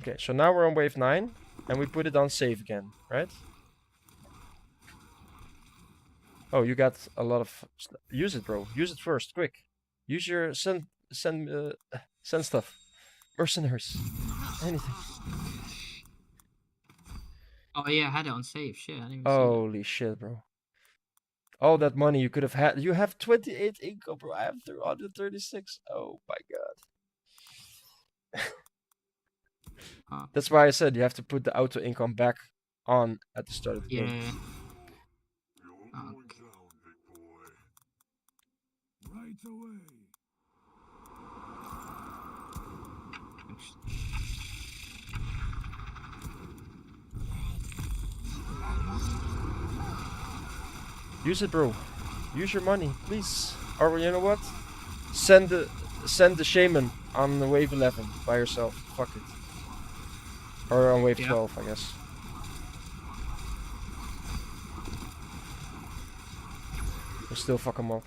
Okay, so now we're on wave 9, and we put it on save again, right? Oh, you got a lot of... Use it, bro. Use it first, quick. Use your send stuff. Mercenaries. Anything. Oh yeah, I had it on save. Shit, I didn't even Holy shit, bro. All that money you could have had. You have 28 income, bro. I have 336. Oh my god. That's why I said you have to put the auto income back on at the start of the see that. game. Yeah. Right away. Use it, bro. Use your money, please. Or you know what? Send the shaman on the wave 11 by yourself. Fuck it. Or on wave 12, I guess. We'll still fuck him up.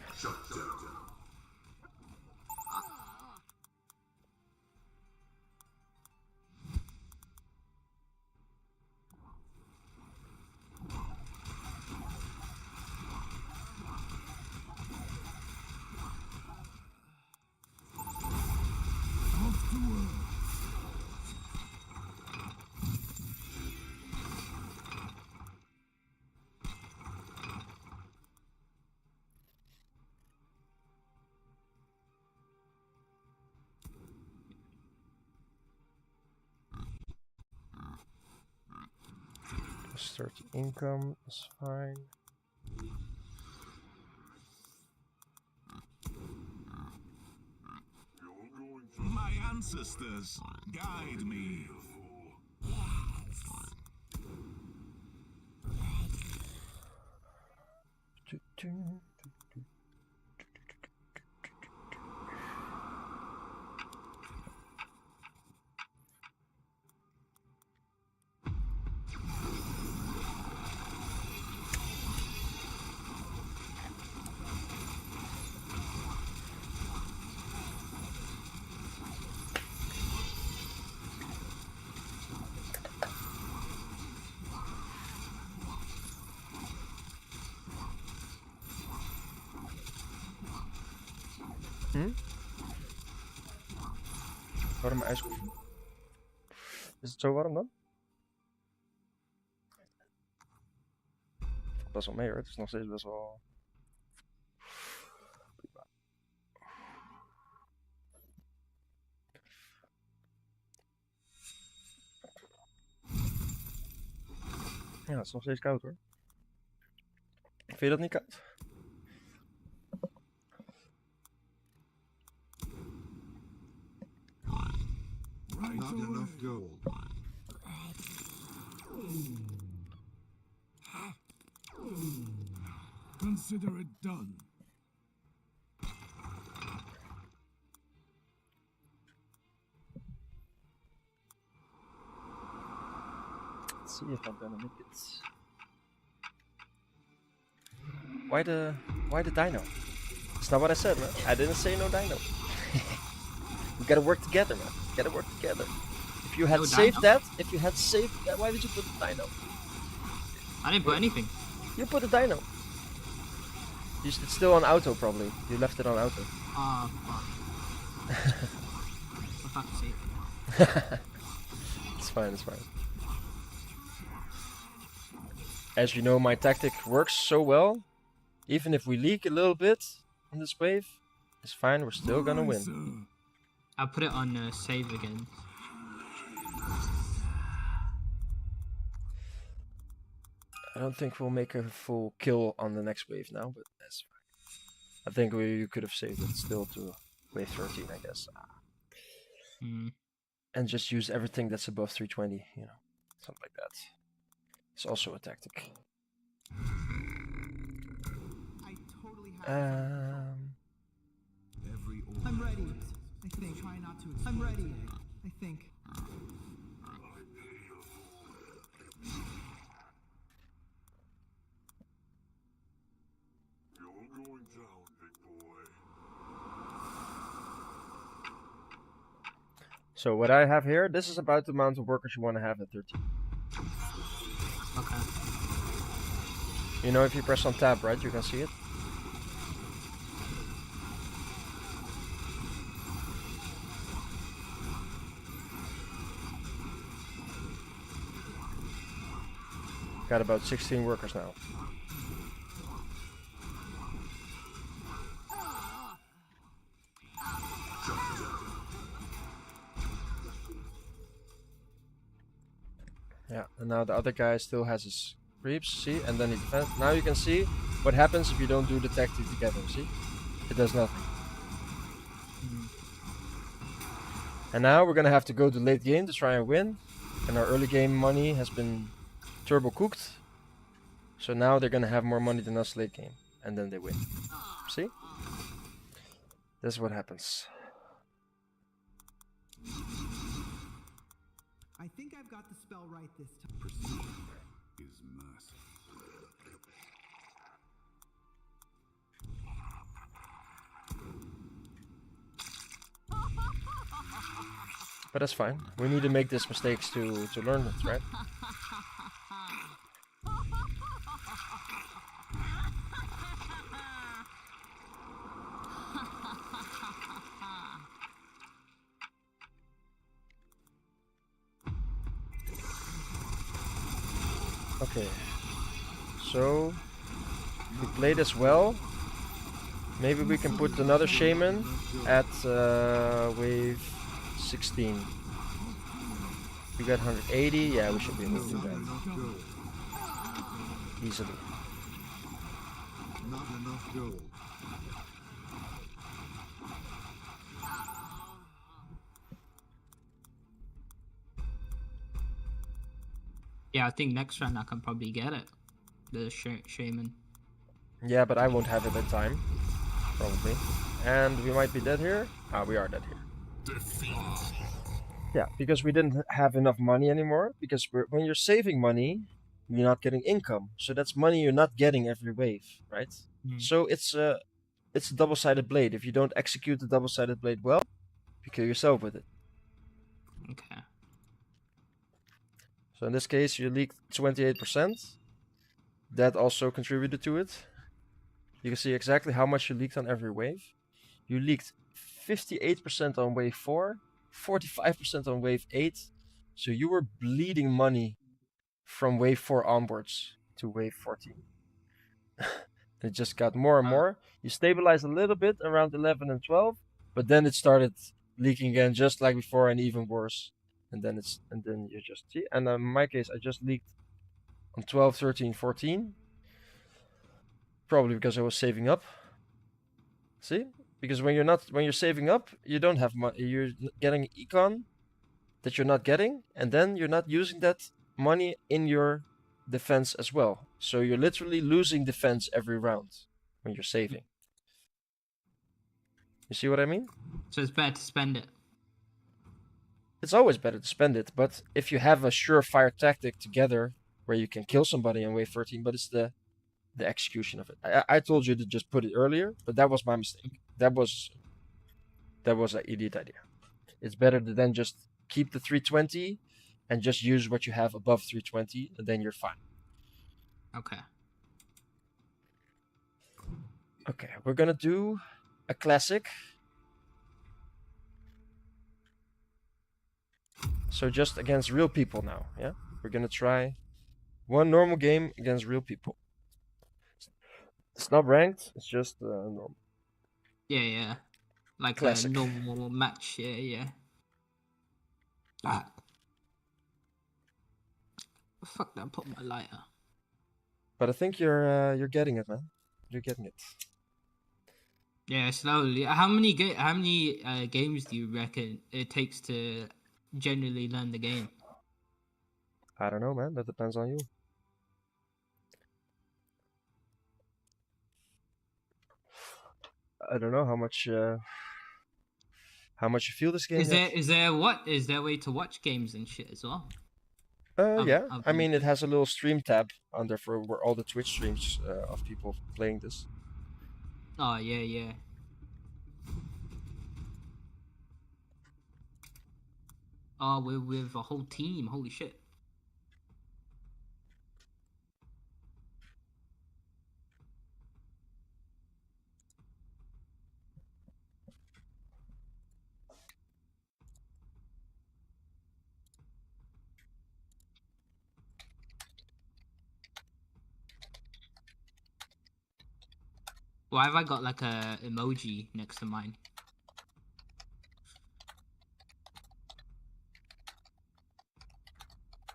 Plus 30 income is fine. My ancestors, guide me. Warme ijskoffie. Is het zo warm dan? Best wel mee hoor, het is nog steeds best wel... Ja, het is nog steeds koud hoor. Vind je dat niet koud? Not enough gold. Consider it done. Let's see if I'm gonna make it. Why the dino? It's not what I said, man. I didn't say no dino. We gotta work together, man. Gotta work together. If you had saved that, why did you put the dino? I didn't put anything. You put the dino. It's still on auto, probably. You left it on auto. Ah, fuck. For fuck's sake. It's fine, it's fine. As you know, my tactic works so well. Even if we leak a little bit in this wave, it's fine, we're still gonna win. I put it on save again. I don't think we'll make a full kill on the next wave now, but that's fine. I think we could have saved it still to wave 13, I guess. And just use everything that's above 320, you know, something like that. It's also a tactic. I totally have I'm ready. I think. Try not to. I'm ready. I think. You're going down, big boy. So what I have here, this is about the amount of workers you want to have at 13. Okay. You know, if you press on tab, right, you can see it. Got about 16 workers now. Yeah, and now the other guy still has his creeps, see? And then he defends. Now you can see what happens if you don't do the tactic together, see? It does nothing. And now we're gonna have to go to late game to try and win. And our early game money has been turbo cooked. So now they're gonna have more money than us late game. And then they win. See? This is what happens. I think I've got the spell right this time. Precision is mercy. But that's fine. We need to make these mistakes to learn it, right? Okay. So we played as well. Maybe we can put another shaman at wave 16. We got 180. Yeah, we should be able to do that easily. Not enough gold. Yeah, I think next round I can probably get it. The shaman. Yeah, but I won't have it in time. Probably. And we might be dead here. Ah, we are dead here. Defeat. Yeah, because we didn't have enough money anymore. Because when you're saving money, you're not getting income. So that's money you're not getting every wave, right? So it's a double-sided blade. If you don't execute the double-sided blade well, you kill yourself with it. Okay. So in this case, you leaked 28%. That also contributed to it. You can see exactly how much you leaked on every wave. You leaked 58% on wave 4, 45% on wave 8. So you were bleeding money from wave 4 onwards to wave 14. It just got more and more. You stabilized a little bit around 11 and 12, but then it started leaking again, just like before, and even worse. And then you just see. And in my case, I just leaked on 12, 13, 14. Probably because I was saving up. See? Because when you're saving up, you don't have money. You're getting econ that you're not getting, and then you're not using that money in your defense as well. So you're literally losing defense every round when you're saving. You see what I mean? So it's better to spend it. It's always better to spend it, but if you have a surefire tactic together where you can kill somebody on wave 13, but it's the execution of it. I told you to just put it earlier, but that was my mistake. That was an idiot idea. It's better to then just keep the 320 and just use what you have above 320, and then you're fine. Okay. Okay, we're gonna do a classic. So just against real people now, yeah? We're gonna try one normal game against real people. It's not ranked, it's just normal. Yeah. Like Classic. a normal match, yeah. Ah. Fuck that, put my lighter. But I think you're getting it, man. You're getting it. Yeah, slowly. How many games do you reckon it takes to generally learn the game? I don't know, man. That depends on you. I don't know how much you feel this game. Is there a way to watch games and shit as well? Yeah. I mean, it has a little stream tab under for where all the Twitch streams of people playing this. Oh yeah. Oh, we're with a whole team. Holy shit. Why have I got like a emoji next to mine?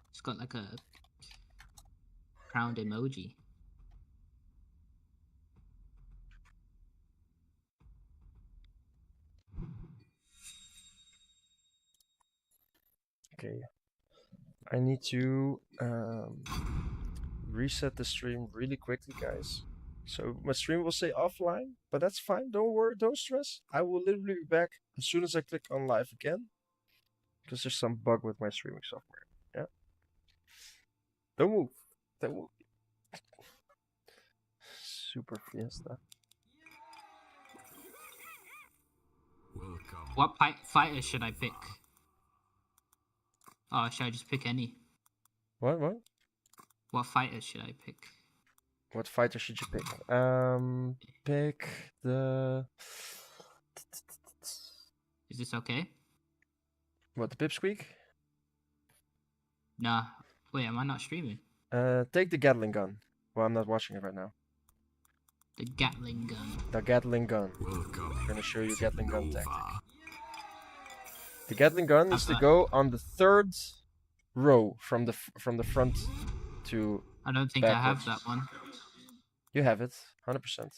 It's got like a crowned emoji. Okay. I need to reset the stream really quickly, guys. So my stream will say offline, but that's fine. Don't worry, don't stress. I will literally be back as soon as I click on live again. Because there's some bug with my streaming software. Yeah. Don't move. Don't move. Super Fiesta. Welcome. What fighter should I pick? Oh, should I just pick any? What? What fighter should I pick? What fighter should you pick? Pick the... Is this okay? What, the Pipsqueak? Nah. Wait, am I not streaming? Take the Gatling gun. Well, I'm not watching it right now. The Gatling gun. The Gatling gun. Welcome. I'm gonna show you Gatling gun tactic. The Gatling gun is to go on the third row from the front to. I don't think I have backwards. that one. You have it, 100%.